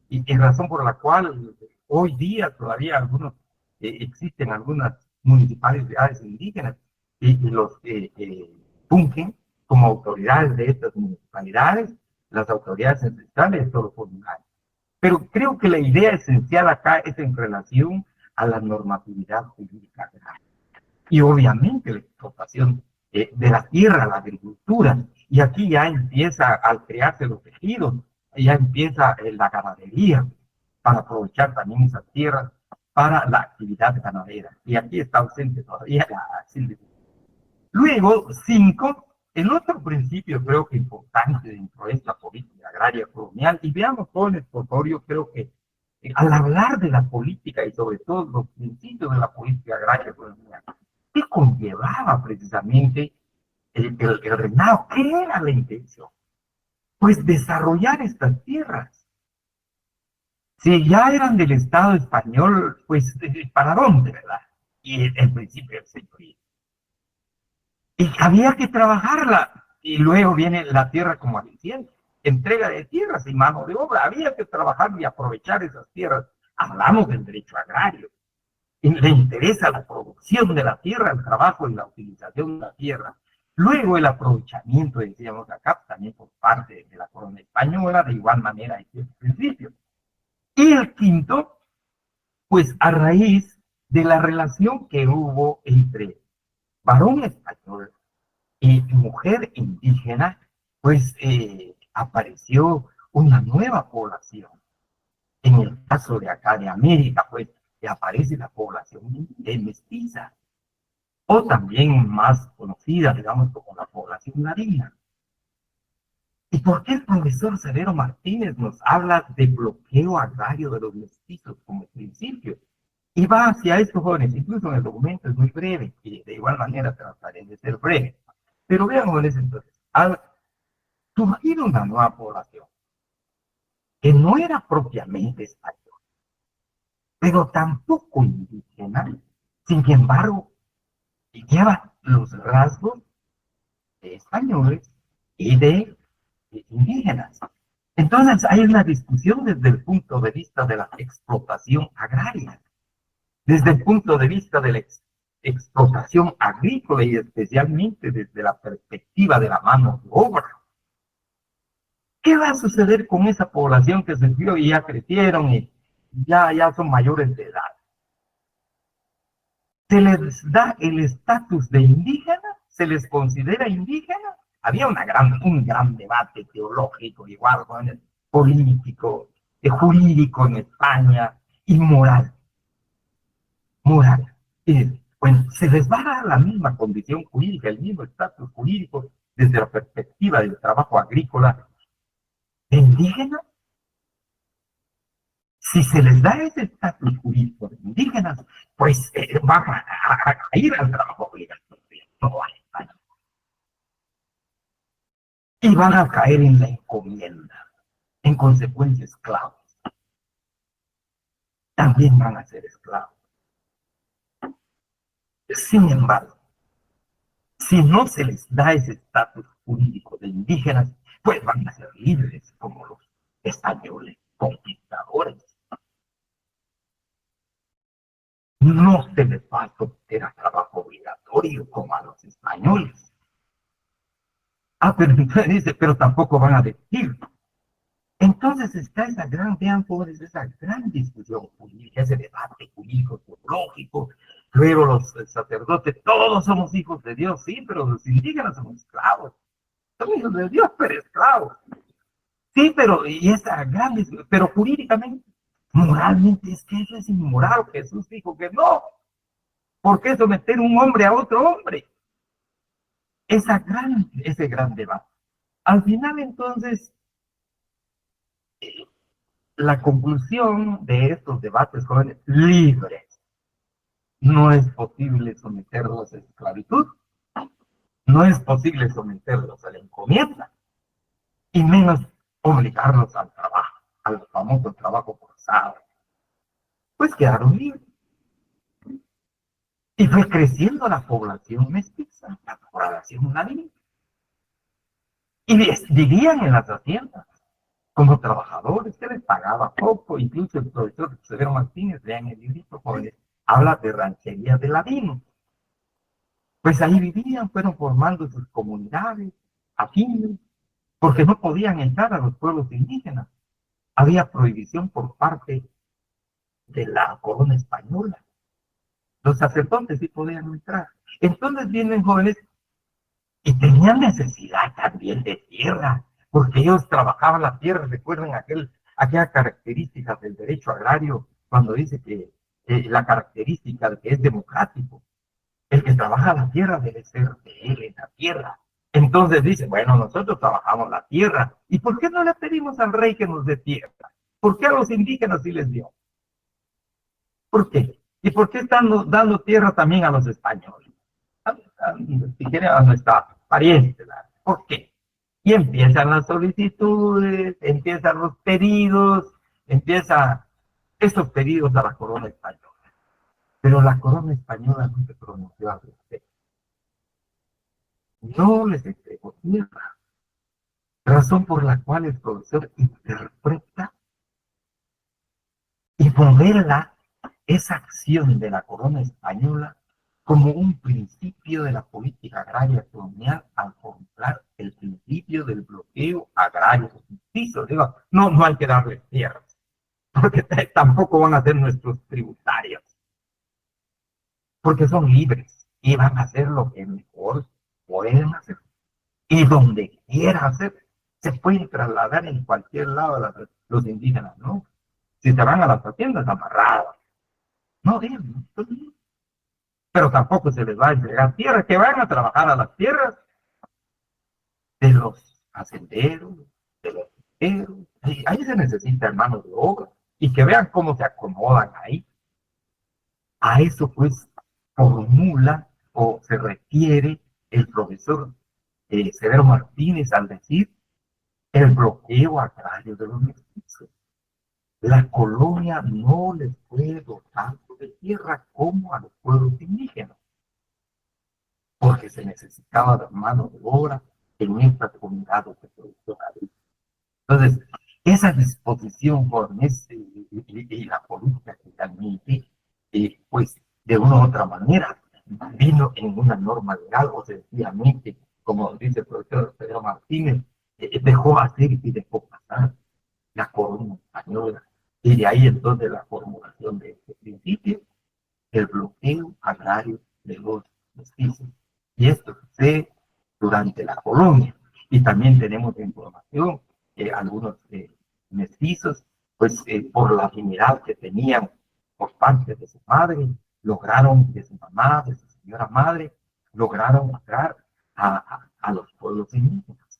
y razón por la cual hoy día todavía existen algunas municipalidades indígenas y los fungen como autoridades de estas municipalidades, las autoridades ancestrales, todos los comunales. Pero creo que la idea esencial acá es en relación a la normatividad jurídica agraria. Y obviamente la explotación de la tierra, la agricultura. Y aquí ya empieza al crearse los tejidos, ya empieza la ganadería para aprovechar también esas tierras para la actividad ganadera. Y aquí está ausente todavía la silvicultura. Luego, 5, el otro principio creo que importante dentro de esta política agraria colonial, y veamos, jóvenes, por favor, yo creo que al hablar de la política y sobre todo los principios de la política agraria colonial, ¿qué conllevaba precisamente el reinado? ¿Qué era la intención? Pues desarrollar estas tierras. Si ya eran del Estado español, pues ¿para dónde, verdad? Y el principio del señorío. Y había que trabajarla. Y luego viene la tierra como aliciente, entrega de tierras y mano de obra. Había que trabajar y aprovechar esas tierras. Hablamos del derecho agrario. Y le interesa la producción de la tierra, el trabajo y la utilización de la tierra. Luego el aprovechamiento, decíamos acá, también por parte de la corona española, de igual manera en ese principio. Y el quinto, pues a raíz de la relación que hubo entre varón español y mujer indígena, pues apareció una nueva población. En el caso de acá de América, pues aparece la población mestiza, o también más conocida, digamos, como la población ladina. ¿Y por qué el profesor Severo Martínez nos habla de bloqueo agrario de los mestizos como principio? Y va hacia estos jóvenes, incluso en el documento es muy breve, y de igual manera trataré de ser breve. Pero vean, jóvenes, entonces, al surgir una nueva población, que no era propiamente española, pero tampoco indígena, sin embargo, lleva los rasgos de españoles y de indígenas. Entonces hay una discusión desde el punto de vista de la explotación agraria, desde el punto de vista de la explotación agrícola y especialmente desde la perspectiva de la mano de obra. ¿Qué va a suceder con esa población que se vio y ya crecieron y ya son mayores de edad? ¿Se les da el estatus de indígena? ¿Se les considera indígena? Había un gran debate teológico, igual, político, jurídico en España y moral. Moral. Bueno, se les va a dar la misma condición jurídica, el mismo estatus jurídico desde la perspectiva del trabajo agrícola de indígena. Si se les da ese estatus jurídico de indígenas, pues van a ir al trabajo obligatorio, no a España. Y van a caer en la encomienda, en consecuencia esclavos. También van a ser esclavos. Sin embargo, si no se les da ese estatus jurídico de indígenas, pues van a ser libres como los españoles conquistadores. No se les va a someter a trabajo obligatorio como a los españoles. Pero entonces dice, pero tampoco van a decir. Entonces está esa gran, vean pobres, esa gran discusión jurídica, ese debate jurídico teológico. Luego los sacerdotes, todos somos hijos de Dios, sí, pero los indígenas son esclavos. Son hijos de Dios, pero esclavos. Sí, pero, y esa gran discusión, pero jurídicamente, moralmente, es que eso es inmoral. Jesús dijo que no. ¿Por qué someter un hombre a otro hombre? Ese gran debate. Al final, entonces, la conclusión de estos debates jóvenes libres. No es posible someterlos a esclavitud, no es posible someterlos a la encomienda, y menos obligarlos al trabajo. al famoso trabajo forzado, pues quedaron libres. Y fue creciendo la población mestiza, la población nadie. Y vivían en las haciendas como trabajadores, se les pagaba poco. Incluso el profesor Severo Martínez, lean el librito, jóvenes, habla de ranchería de ladinos. Pues ahí vivían, fueron formando sus comunidades afines, porque no podían entrar a los pueblos indígenas. Había prohibición por parte de la corona española. Los sacerdotes sí podían entrar. Entonces vienen jóvenes y tenían necesidad también de tierra, porque ellos trabajaban la tierra. Recuerden aquella característica del derecho agrario, cuando dice que la característica de que es democrático. El que trabaja la tierra debe ser de él en la tierra. Entonces dice, bueno, nosotros trabajamos la tierra. ¿Y por qué no le pedimos al rey que nos dé tierra? ¿Por qué a los indígenas sí les dio? ¿Por qué? ¿Y por qué están dando tierra también a los españoles? Si quieren, a nuestra pariente. ¿Por qué? Y empiezan las solicitudes, empiezan los pedidos, empiezan esos pedidos a la corona española. Pero la corona española no se pronunció al respecto. No les entregó tierra. Razón por la cual el profesor interpreta y modela esa acción de la corona española como un principio de la política agraria colonial al formular el principio del bloqueo agrario ficticio. Digo, no hay que darles tierras, porque tampoco van a ser nuestros tributarios, porque son libres y van a hacer lo que mejor pueden hacer. Y donde quieran hacer, se pueden trasladar en cualquier lado los indígenas, ¿no? Si se van a las haciendas amarradas, no, bien, pero tampoco se les va a entregar tierra, que van a trabajar a las tierras de los hacenderos, de los pesqueros. Ahí se necesita hermanos de obra, y que vean cómo se acomodan ahí. A eso pues formula o se refiere el profesor Severo Martínez al decir el bloqueo agrario de los mestizos. La colonia no les fue dotando de tierra como a los pueblos indígenas, porque se necesitaba de mano de obra en estas comunidades de producción agrícola. Entonces, esa disposición jóvenes y la política que realmente, pues, de una u otra manera, vino en una norma legal, o sencillamente, como dice el profesor Pedro Martínez, dejó hacer y dejó pasar la corona española. Y de ahí entonces la formulación de este principio, el bloqueo agrario de los mestizos. Y esto sucede durante la colonia. Y también tenemos información que algunos mestizos, pues por la afinidad que tenían por parte de su madre, lograron, de su mamá, de su señora madre, lograron entrar a los pueblos indígenas.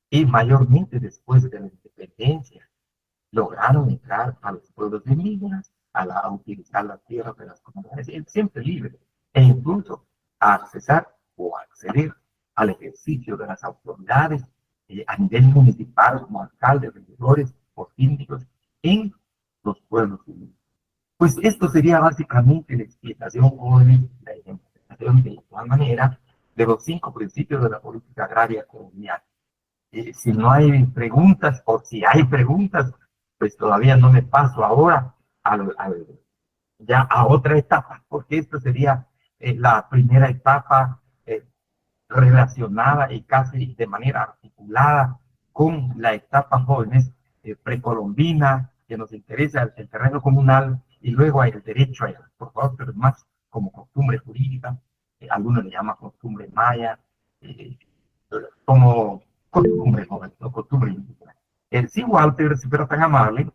Y mayormente después de la independencia, lograron entrar a los pueblos indígenas a utilizar las tierras de las comunidades, siempre libres, e incluso a accesar o acceder al ejercicio de las autoridades a nivel municipal, como alcaldes, regidores o síndicos en los pueblos indígenas. Pues esto sería básicamente la explicación, jóvenes, la identificación de igual manera de los 5 principios de la política agraria colonial. Si no hay preguntas, o si hay preguntas, pues todavía no me paso ahora ya a otra etapa, porque esta sería la primera etapa relacionada y casi de manera articulada con la etapa jóvenes precolombina, que nos interesa el terreno comunal, y luego hay el derecho a por favor, pero más como costumbre jurídica, algunos le llaman costumbre maya, como costumbre joven, no costumbre indígena. Sí, Walter, si fuera tan amable.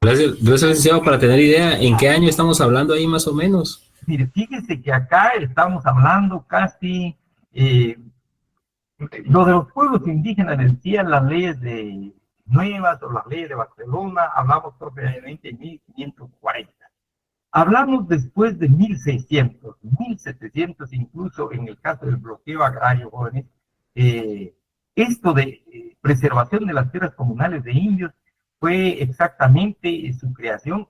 Gracias, licenciado, para tener idea, ¿en qué año estamos hablando ahí más o menos? Mire, fíjese que acá estamos hablando casi, lo de los pueblos indígenas decían las leyes de nuevas o las leyes de Barcelona, hablamos propiamente de 1540. Hablamos después de 1600, 1700, incluso en el caso del bloqueo agrario, jóvenes, esto de preservación de las tierras comunales de indios fue exactamente su creación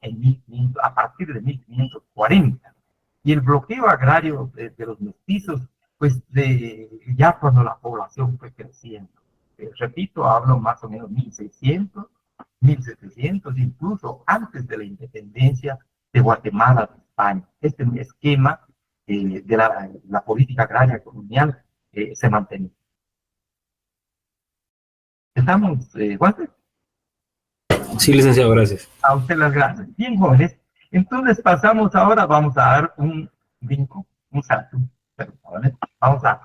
a partir de 1540. Y el bloqueo agrario de los mestizos, pues ya cuando la población fue creciendo. Repito, hablo más o menos 1600, 1700, incluso antes de la independencia de Guatemala de España. Este esquema de la política agraria colonial se mantenía. ¿Estamos, Walter? Sí, licenciado, gracias. A usted las gracias. Bien, jóvenes. Entonces pasamos ahora, vamos a dar un brinco, un salto. Perdón, vamos a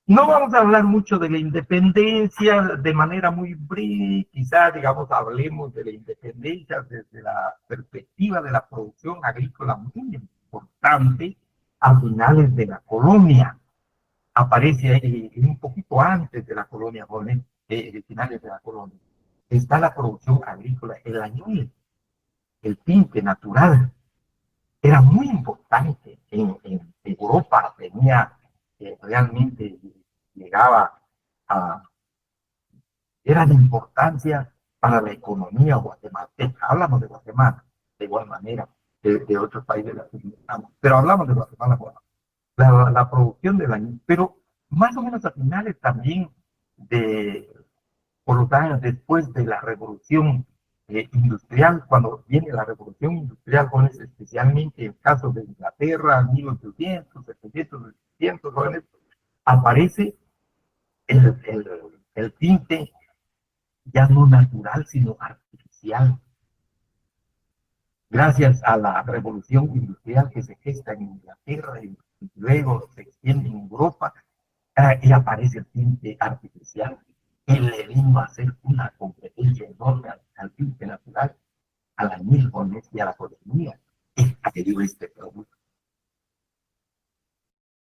no vamos a hablar mucho de la independencia de manera muy breve, quizás, digamos, hablemos de la independencia desde la perspectiva de la producción agrícola muy importante a finales de la colonia. Aparece ahí un poquito antes de la colonia, finales de la colonia. Está la producción agrícola, el añil, el tinte natural. Era muy importante en Europa, tenía realmente llegaba a, era de importancia para la economía guatemalteca. Hablamos de Guatemala, de igual manera, de otros países de Latinoamérica, pero hablamos de Guatemala, bueno, la producción del año, pero más o menos a finales también por los años después de la revolución industrial, cuando viene la revolución industrial, jóvenes, especialmente en casos de Inglaterra, 1800, 700, 800, jóvenes, aparece el tinte ya no natural, sino artificial. Gracias a la revolución industrial que se gesta en Inglaterra y luego se extiende en Europa, y aparece el tinte artificial, y le vino a hacer una competencia enorme al tinte natural, a la milbones y a la colonia, y adherió este producto.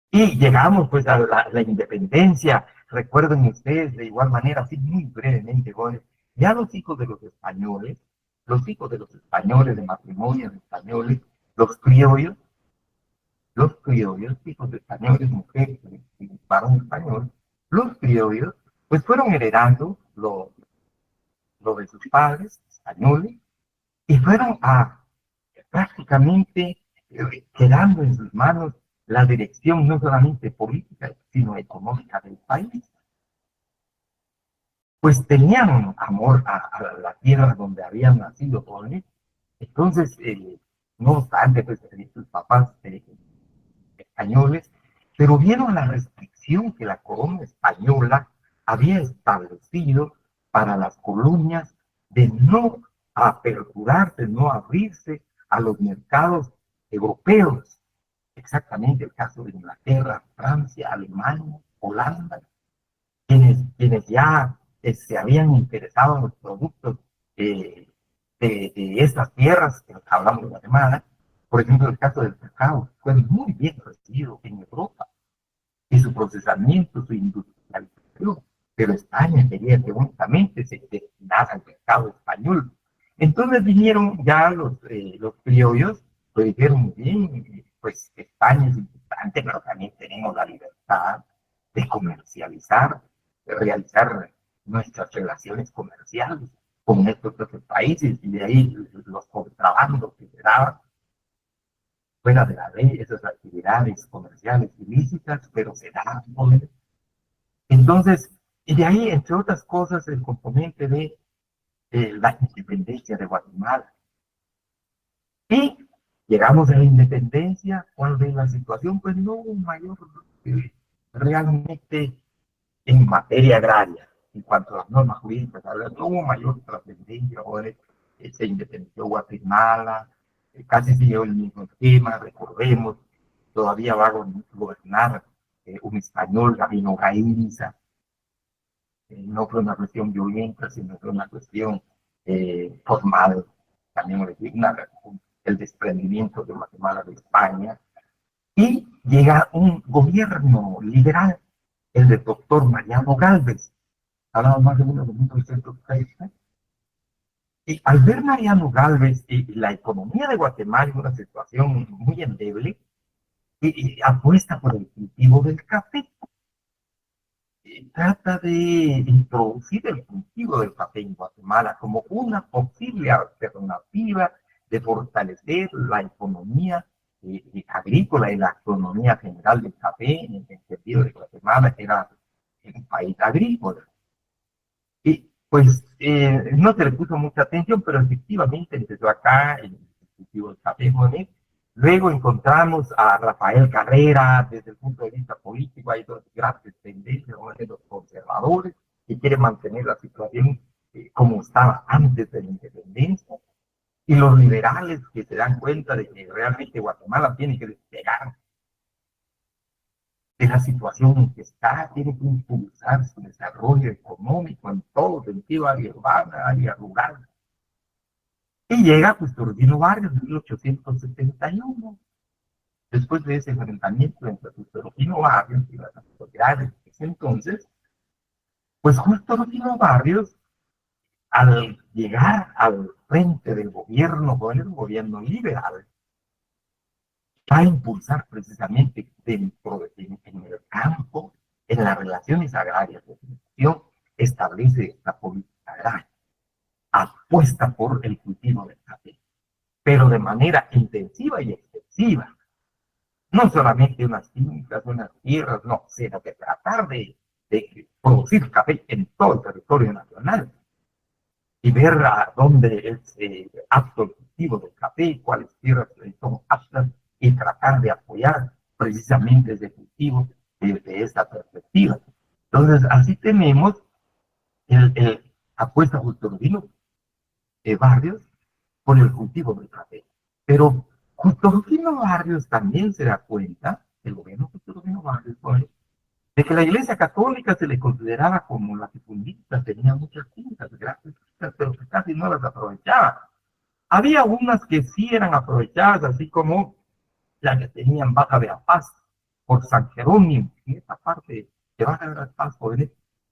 Y llegamos pues a la independencia. Recuerden ustedes de igual manera, así muy brevemente, jóvenes, ya los hijos de los españoles de matrimonios españoles, los criollos, hijos de españoles, mujeres y varón español, los criollos, pues fueron heredando lo de sus padres españoles y fueron prácticamente quedando en sus manos la dirección no solamente política, sino económica del país. Pues tenían amor a la tierra donde habían nacido, jóvenes. Entonces, no obstante, pues, sus papás españoles, pero vieron la restricción que la corona española había establecido para las colonias de no aperturarse, no abrirse a los mercados europeos. Exactamente el caso de Inglaterra, Francia, Alemania, Holanda, quienes ya se habían interesado en los productos de estas tierras, que hablamos de Guatemala. Por ejemplo, el caso del cacao fue muy bien recibido en Europa y su procesamiento, su industrialización, pero España quería que únicamente se destinara al mercado español. Entonces vinieron ya los criollos, pues dijeron muy bien, pues España es importante, pero también tenemos la libertad de comercializar, de realizar nuestras relaciones comerciales con estos otros países, y de ahí los contrabandos que se daban fuera de la ley, esas actividades comerciales ilícitas, pero se daban. Entonces, y de ahí, entre otras cosas, el componente de la independencia de Guatemala. Y llegamos a la independencia cuando en la situación, pues no mayor, realmente en materia agraria, en cuanto a las normas jurídicas, no hubo mayor trascendencia. Ahora se independió Guatemala, casi siguió el mismo esquema. Recordemos, todavía va a gobernar un español, Gabino Gainza. No fue una cuestión violenta, sino fue una cuestión formal. También el desprendimiento de Guatemala de España. Y llega un gobierno liberal, el del doctor Mariano Gálvez. Hablamos más o menos de 1930. Y al ver Mariano Gálvez y la economía de Guatemala en una situación muy endeble, y apuesta por el cultivo del café. trata de introducir el cultivo del café en Guatemala como una posible alternativa de fortalecer la economía agrícola y la economía general del café, en el sentido de que Guatemala era un país agrícola. Y pues no se le puso mucha atención, pero efectivamente empezó acá el cultivo del café joven. Luego encontramos a Rafael Carrera desde el punto de vista político. Hay dos grandes tendencias, uno de los conservadores que quieren mantener la situación como estaba antes de la independencia, y los liberales que se dan cuenta de que realmente Guatemala tiene que despegar de la situación en que está, tiene que impulsar su desarrollo económico en todo sentido, área urbana, área rural. Y llega pues Turbino Barrios en 1871. Después de ese enfrentamiento entre Turbino Barrios y las autoridades de ese entonces, pues justo Turbino Barrios, al llegar al frente del gobierno, con el gobierno liberal, va a impulsar precisamente dentro de, en el campo, en las relaciones agrarias de producción, establece esta política agraria, apuesta por el cultivo del café, pero de manera intensiva y extensiva. No solamente unas fincas, unas tierras, no, sino que tratar de producir café en todo el territorio nacional y ver a dónde es apto el cultivo del café, cuáles tierras son aptas, y tratar de apoyar precisamente ese cultivo desde esta perspectiva. Entonces, así tenemos el apuesta Justorino Barrios por el cultivo del café. Pero Justorino Barrios también se da cuenta, el gobierno Justorino Barrios, de que la Iglesia Católica se le consideraba como la secundista, tenía muchas fincas, pero que casi no las aprovechaba. Había unas que sí eran aprovechadas, así como la que tenían Baja de la Paz, por San Jerónimo, en esta parte de Baja de la Paz,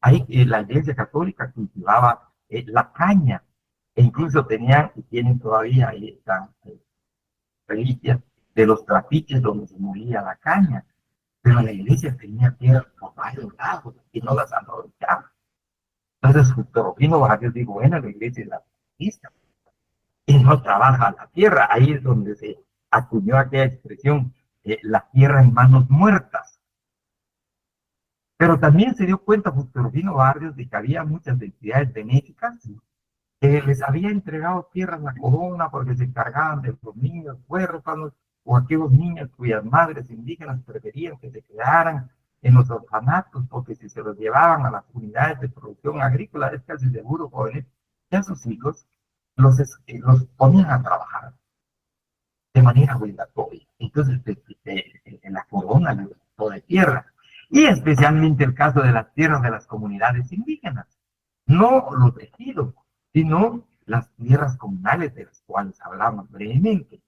ahí la Iglesia Católica cultivaba la caña, e incluso tenían y tienen todavía ahí están reliquias de los trapiches donde se molía la caña, pero la iglesia tenía tierra por varios lados y no las aprovechaba. Entonces, Rufino Barrios dijo, bueno, la iglesia es la conquista y no trabaja la tierra. Ahí es donde se acuñó aquella expresión, la tierra en manos muertas. Pero también se dio cuenta Rufino Barrios de que había muchas entidades benéficas que les había entregado tierras a la corona porque se encargaban de los niños huérfanos o aquellos niños cuyas madres indígenas preferían que se quedaran en los orfanatos, porque si se los llevaban a las unidades de producción agrícola, es casi seguro, jóvenes, que a sus hijos los ponían a trabajar de manera obligatoria. Entonces, en la corona les dio de tierra. Y especialmente el caso de las tierras de las comunidades indígenas. No los ejidos, sino las tierras comunales de las cuales hablamos brevemente,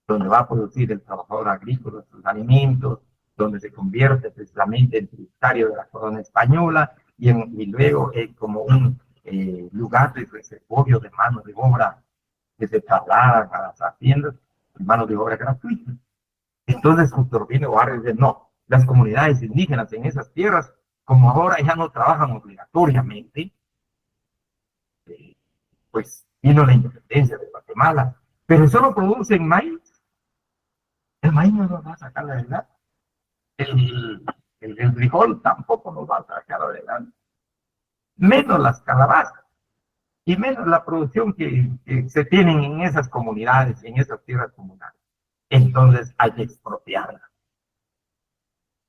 donde va a producir el trabajador agrícola sus alimentos, donde se convierte precisamente en tributario de la corona española y luego como un lugar de reservorio de mano de obra que se trasladan a las haciendas, mano de obra gratuita. Entonces, Justorino Barrios dice, no, las comunidades indígenas en esas tierras, como ahora ya no trabajan obligatoriamente, pues vino la independencia de Guatemala, pero solo producen maíz. El maíz no nos va a sacar adelante. El frijol tampoco nos va a sacar adelante. Menos las calabazas y menos la producción que se tienen en esas comunidades, en esas tierras comunales. Entonces hay que expropiarlas.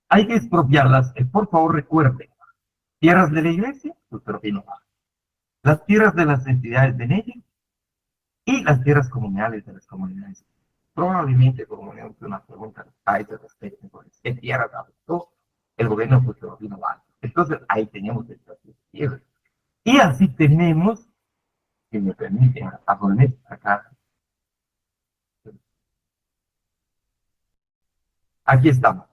Hay que expropiarlas. Por favor, recuerden, tierras de la iglesia, pues no va. Las tierras de las entidades de Neye y las tierras comunales de las comunidades. Probablemente, como me hace una pregunta a ese respecto, ¿qué tierras adoptó el gobierno Justorino Barrios? Entonces, ahí tenemos estas tierras. Y así tenemos, que me permiten poner acá. Aquí estamos.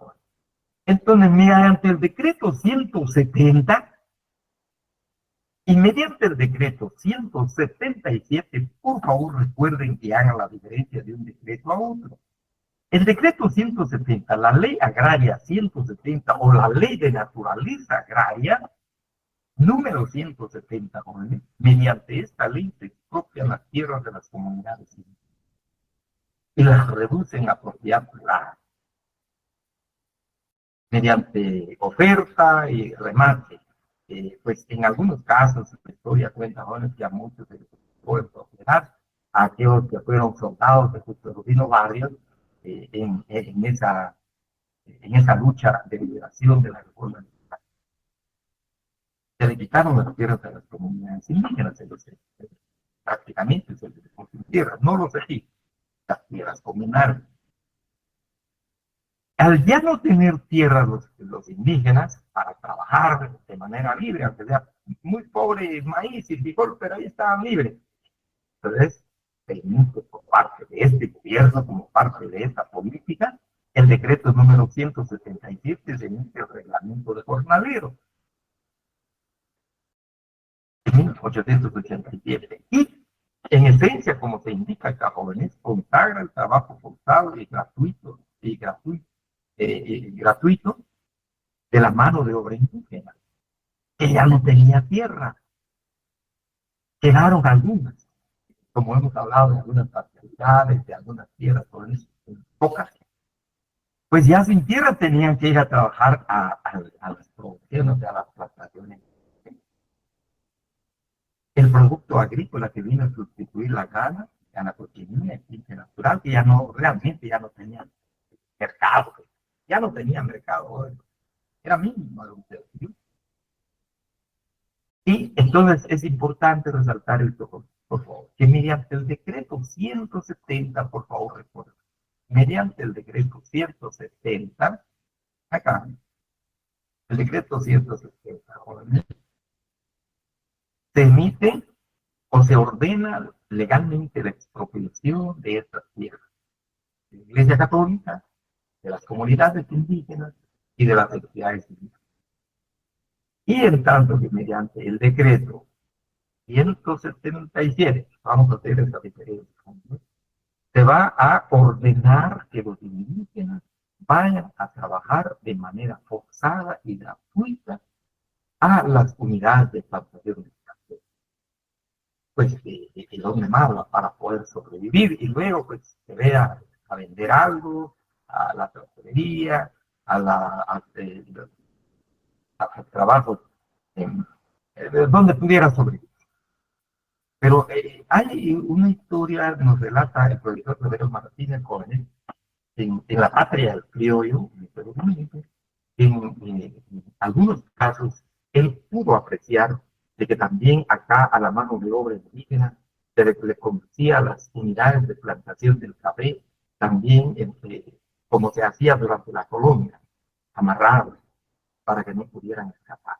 Entonces, mediante el decreto 170, y mediante el decreto 177, por favor recuerden que hagan la diferencia de un decreto a otro. El decreto 170, la ley agraria 170 o la ley de naturaleza agraria, Número 170, jóvenes. Mediante esta ley se expropian las tierras de las comunidades y las reducen a propiedad privada mediante oferta y remate. Pues en algunos casos, la historia cuenta, jóvenes, que a muchos se les ocupó en propiedad, a aquellos que fueron soldados de Justo Rufino Barrios en esa lucha de liberación de la República. Se le quitaron las tierras a las comunidades indígenas, prácticamente se les dejó sin tierras, no los ejidos, las tierras comunales. Al ya no tener tierras los indígenas para trabajar de manera libre, aunque sea muy pobre maíz y frijol, pero ahí estaban libres. Entonces, por parte de este gobierno, como parte de esta política, el decreto número 177 se emite el reglamento de jornalero en 1887. Y en esencia, como se indica acá, jóvenes, consagra el trabajo forzado y gratuito gratuito de la mano de obra indígena, que ya no tenía tierra. Quedaron algunas, como hemos hablado de algunas parcialidades, de algunas tierras, pocas. Pues ya sin tierra tenían que ir a trabajar a las producciones, a las plantaciones. El producto agrícola que vino a sustituir la gana cochinilla, natural, que ya no, realmente ya no tenía mercado, ya no tenía mercado, era mínimo lo que se. Y entonces es importante resaltar esto, por favor, que mediante el decreto 170, por favor, recuerden, mediante el decreto 170, acá, el decreto 170, jóvenes, se emite o se ordena legalmente la expropiación de estas tierras de la Iglesia Católica, de las comunidades indígenas y de las entidades indígenas. Y en tanto que mediante el decreto 177, vamos a hacer esta diferencia, se va a ordenar que los indígenas vayan a trabajar de manera forzada y gratuita a las unidades de plantación de café. Pues el hombre malo para poder sobrevivir y luego pues se vea a vender algo, a la trastería, a trabajos donde pudiera sobrevivir. Pero hay una historia, nos relata el profesor Roberto Martínez Jóvenes, en la patria del criollo, en algunos casos, él pudo apreciar de que también acá a la mano de obra indígena se le conducía a las unidades de plantación del café, también como se hacía durante la colonia, amarrados para que no pudieran escapar.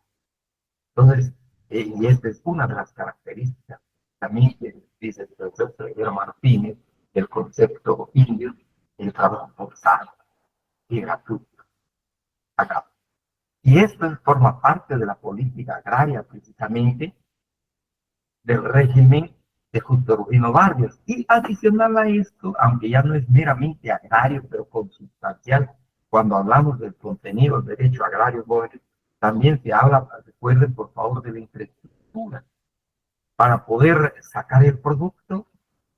Entonces, y esta es una de las características también que dice el profesor Pedro Martínez, el concepto indio, el trabajo forzado y gratuito. Acá. Y esto forma parte de la política agraria, precisamente, del régimen de Justo Rufino Barrios. Y adicional a esto, aunque ya no es meramente agrario, pero consubstancial, cuando hablamos del contenido del derecho agrario, también se habla, recuerden por favor, de la infraestructura, para poder sacar el producto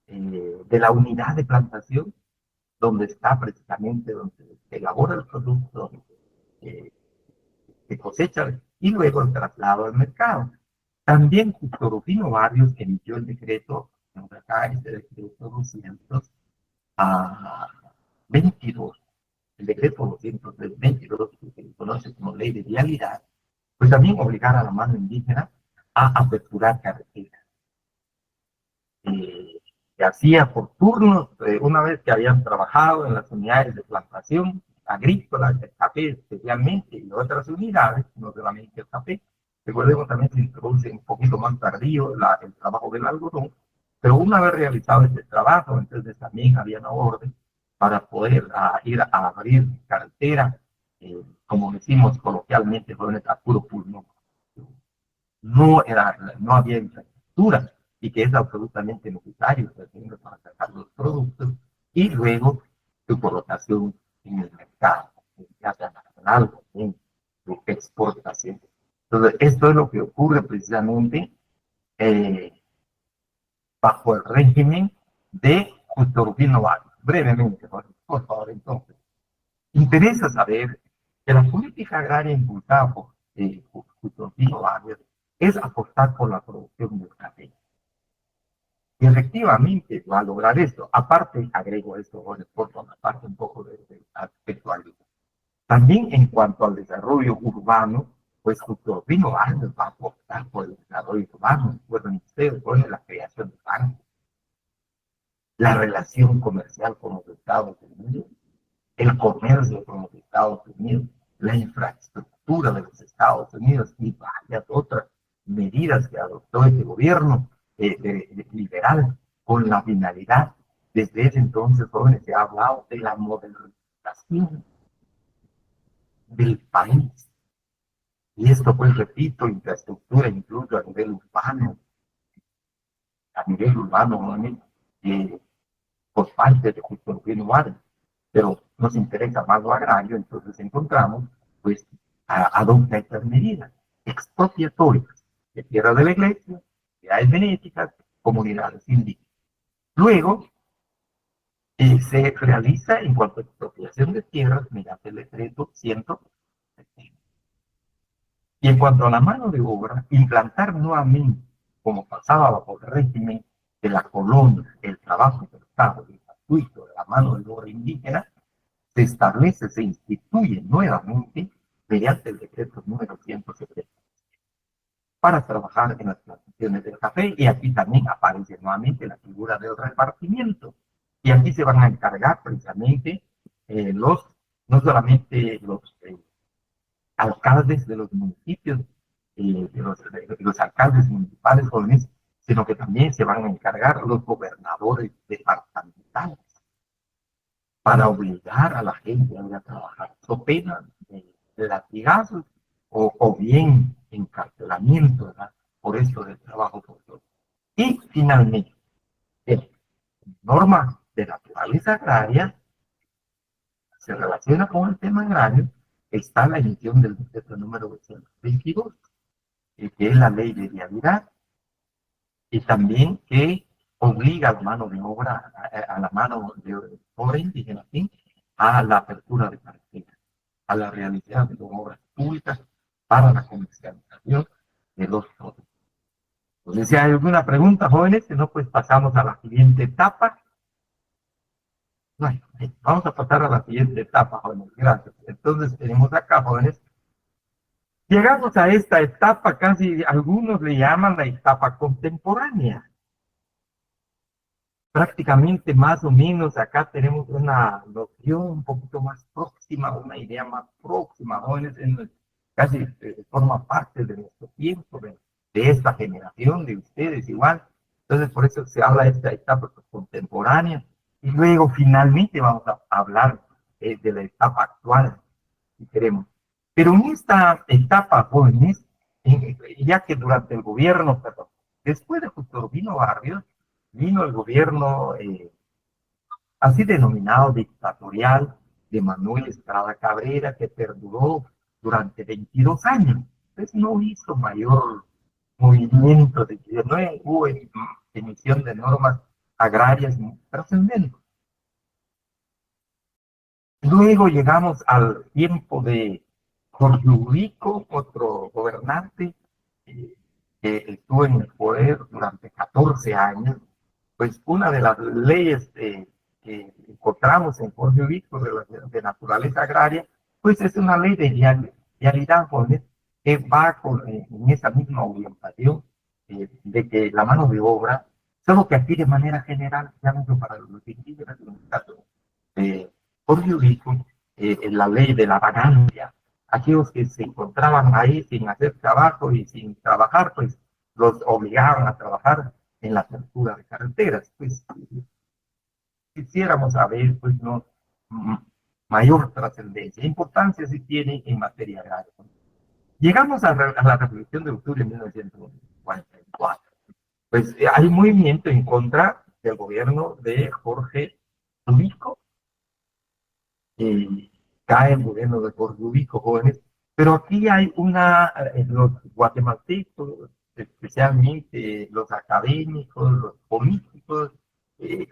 de la unidad de plantación, donde está precisamente, donde se elabora el producto, se cosecha, y luego el traslado al mercado. También Justo Rufino Barrios emitió el decreto, acá este decreto 222, el decreto 222, que se conoce como ley de vialidad, pues también obligar a la mano indígena a aperturar carreteras. Se hacía por turnos, una vez que habían trabajado en las unidades de plantación agrícola, el café especialmente, y otras unidades, no solamente el café. Recordemos también se introduce un poquito más tardío el trabajo del algodón, pero una vez realizado este trabajo, entonces también había una orden para poder ir a abrir carretera, como decimos coloquialmente, a puro pulmón. No había infraestructura y que es absolutamente necesario para sacar los productos y luego su colocación en el mercado, ya sea nacional o en su exportación. Entonces, esto es lo que ocurre precisamente eh, bajo el régimen de Justo Rufino Vargas. Brevemente, por favor, entonces. Interesa saber que la política agraria impulsada por Justo Rufino Vargas es apostar por la producción del café. Y efectivamente va a lograr esto. Aparte, agrego esto, por aparte un poco de aspecto agrícola. También en cuanto al desarrollo urbano, pues Justo Rufino Vargas va a apostar por el desarrollo urbano. Recuerden ustedes, bueno, la creación de bancos, la relación comercial con los Estados Unidos, el comercio con los Estados Unidos, la infraestructura de los Estados Unidos y varias otras medidas que adoptó este gobierno liberal con la finalidad. Desde ese entonces, jóvenes, se ha hablado de la modernización del país. Y esto, pues, repito, infraestructura incluso a nivel urbano, jóvenes, por parte de Justo Rufino Vargas, pero nos interesa más lo agrario, entonces encontramos, pues, adopta estas medidas expropiatorias de tierras de la iglesia, ciudades benéficas, comunidades indígenas. Luego, se realiza en cuanto a expropiación de tierras mediante el decreto 170. Y en cuanto a la mano de obra, implantar nuevamente, como pasaba bajo el régimen de la colonia, el trabajo forzado y gratuito de la mano de obra indígena, se establece, se instituye nuevamente mediante el decreto número 170 para trabajar en las plantaciones del café, y aquí también aparece nuevamente la figura del repartimiento. Y aquí se van a encargar precisamente no solamente los alcaldes de los municipios, los alcaldes municipales jóvenes, sino que también se van a encargar los gobernadores departamentales para obligar a la gente a ir a trabajar, so pena de latigazos o bien encarcelamiento, ¿verdad? Por esto del trabajo forzoso. Y finalmente, en normas de naturaleza agraria, se relaciona con el tema agrario, está la emisión del decreto número 222, que es la ley de vialidad, y también que obliga a la mano de obra, a la mano de obra indígena, ¿sí?, a la apertura de carreteras, a la realización de obras públicas para la comercialización de los productos. Entonces, si hay alguna pregunta, jóvenes, si no, pues pasamos a la siguiente etapa. Bueno, vamos a pasar a la siguiente etapa, jóvenes. Gracias. Entonces, tenemos acá, jóvenes. Llegamos a esta etapa, casi algunos le llaman la etapa contemporánea. Prácticamente más o menos acá tenemos una noción un poquito más próxima, una idea más próxima, jóvenes, casi forma parte de nuestro tiempo, de esta generación, de ustedes igual. Entonces, por eso se habla de esta etapa contemporánea. Y luego, finalmente, vamos a hablar de la etapa actual, si queremos. Pero en esta etapa, jóvenes, ya que durante el gobierno, perdón, después de Justo Rufino Vargas, vino el gobierno así denominado dictatorial de Manuel Estrada Cabrera, que perduró durante 22 años. Entonces no hizo mayor movimiento, no hubo emisión de normas agrarias trascendentes. Luego llegamos al tiempo de Jorge Urico, otro gobernante que estuvo en el poder durante 14 años. Pues una de las leyes que encontramos en Jorge Urico de naturaleza agraria, pues es una ley de vialidad, jóvenes, que va en esa misma orientación de que la mano de obra, solo que aquí de manera general, ya no para los indígenas, en el caso de Jorge Urico, la ley de la vagancia, aquellos que se encontraban ahí sin hacer trabajo y sin trabajar, pues los obligaban a trabajar en la apertura de carreteras. Pues quisiéramos saber, pues, no mayor trascendencia, importancia si tiene en materia agraria. Llegamos a la Revolución de Octubre de 1944. Pues hay movimiento en contra del gobierno de Jorge Urico. Cae el gobierno de Jorge Urico, jóvenes, Pero aquí hay los guatemaltecos, especialmente los académicos, los políticos,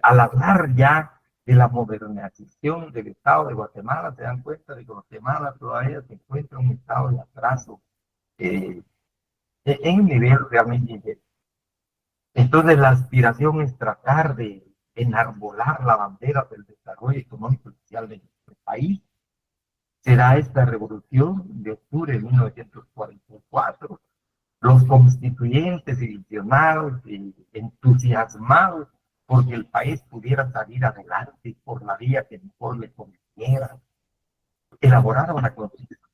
al hablar ya de la modernización del Estado de Guatemala, se dan cuenta de que Guatemala todavía se encuentra en un estado de atraso en un nivel realmente intenso. Entonces la aspiración es tratar de enarbolar la bandera del desarrollo económico y social de nuestro país. Será esta revolución de octubre de 1944, los constituyentes ilusionados y entusiasmados porque el país pudiera salir adelante por la vía que mejor le conveniera, elaboraron la Constitución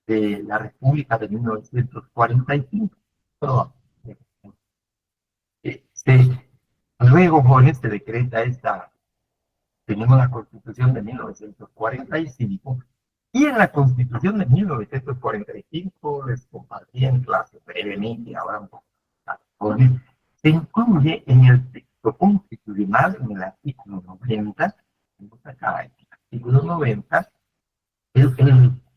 de la República de 1945. Pero, luego, jóvenes, se decreta tenemos la Constitución de 1945, y en la Constitución de 1945, les compartí en clase brevemente, ahora un poco, se incluye en el texto constitucional, en el artículo 90, acá en el artículo 90,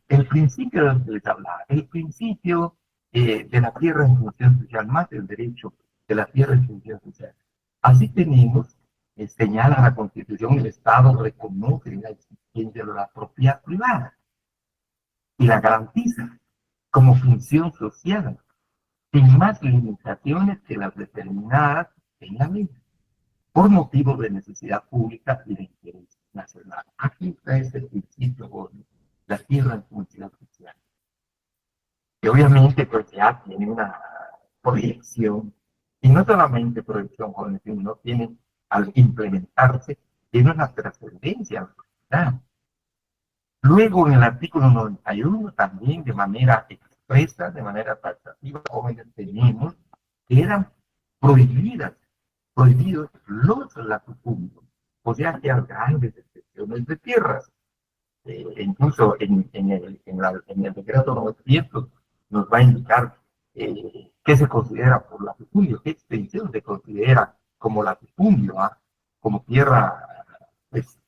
el principio del que les hablaba, el principio de la tierra en función social, más el derecho de la tierra en función social. Así tenemos, señala la Constitución, el Estado reconoce la existencia de la propiedad privada y la garantiza como función social, sin más limitaciones que las determinadas en la ley, por motivos de necesidad pública y de interés nacional. Aquí está ese principio, la tierra en función social, que obviamente pues ya tiene una proyección, y no solamente proyección, jóvenes, sino tiene, al implementarse, tiene una trascendencia en la sociedad. Luego, en el artículo 91, también de manera expresa, de manera taxativa, jóvenes, tenemos que eran prohibidos los latifundios, o sea, que hay grandes excepciones de tierras. Incluso en el decreto 900 nos va a indicar qué se considera por latifundio, qué extensión se considera como latifundio, como tierra, pues,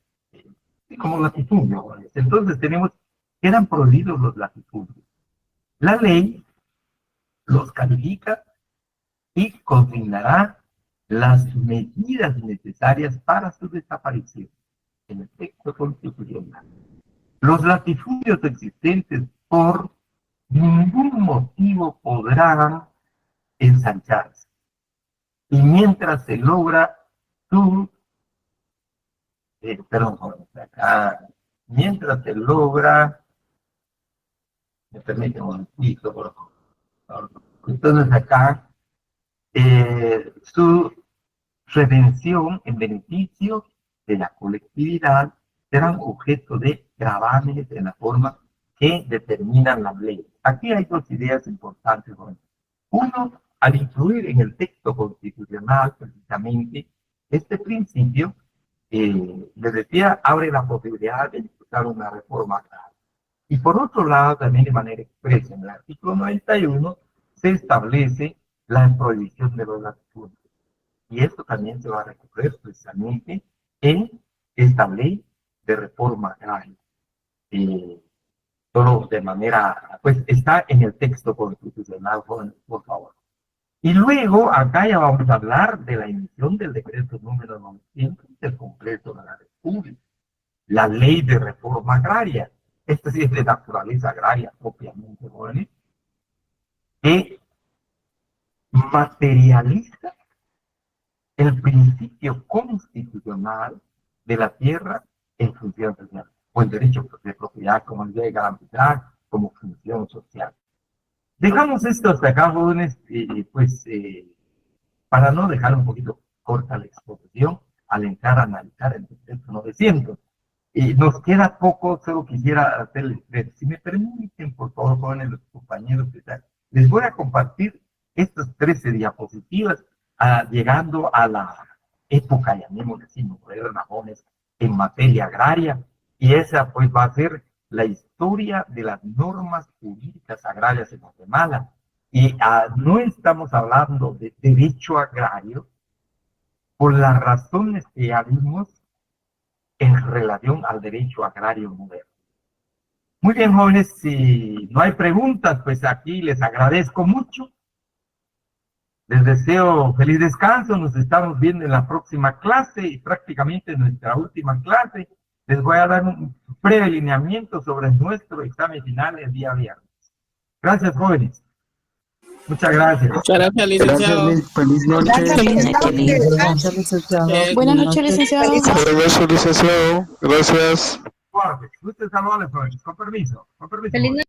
como latifundio. Entonces quedan prohibidos los latifundios. La ley los califica y consignará las medidas necesarias para su desaparición en el texto constitucional. Los latifundios existentes por ningún motivo podrán ensancharse. Y mientras se logra su, mientras se logra, me permite un momentito, por favor. Entonces acá, su redención en beneficio de la colectividad serán objeto de gravámenes en la forma que determinan las leyes. Aquí hay dos ideas importantes. Uno, al incluir en el texto constitucional precisamente este principio, les decía, abre la posibilidad de discutir una reforma agraria. Y por otro lado, también de manera expresa, en el artículo 91 se establece la prohibición de los latifundios. Y esto también se va a recoger precisamente en esta ley de reforma agraria. Solo de manera, pues está en el texto constitucional, por favor. Y luego, acá ya vamos a hablar de la emisión del decreto número 900 del Congreso de la República, la ley de reforma agraria. Esta sí es de naturaleza agraria propiamente, jóvenes, que materializa el principio constitucional de la tierra en función social, o el derecho de propiedad como el de garantizar como función social. Dejamos esto hasta acá, jóvenes, para no dejar un poquito corta la exposición, al entrar a analizar el decreto 900. Nos queda poco, solo quisiera hacerles ver. Si me permiten, por favor, jóvenes, los compañeros, les voy a compartir estas 13 diapositivas, llegando a la época, llamémosle así, moderna, jóvenes, en materia agraria, y esa pues va a ser la historia de las normas jurídicas agrarias en Guatemala. Y no estamos hablando de derecho agrario por las razones que ya vimos en relación al derecho agrario moderno. Muy bien, jóvenes, si no hay preguntas, pues aquí les agradezco mucho. Les deseo feliz descanso, nos estamos viendo en la próxima clase y prácticamente en nuestra última clase. Les voy a dar un breve lineamiento sobre nuestro examen final el día viernes. Gracias, jóvenes. Muchas gracias. Muchas gracias, licenciado. Gracias, feliz noche. Gracias, licenciado. Buenas noches, licenciado. Gracias, licenciado. Gracias. Guarde, gusto saludarles, jóvenes. Con permiso. Con permiso. Feliz jóvenes.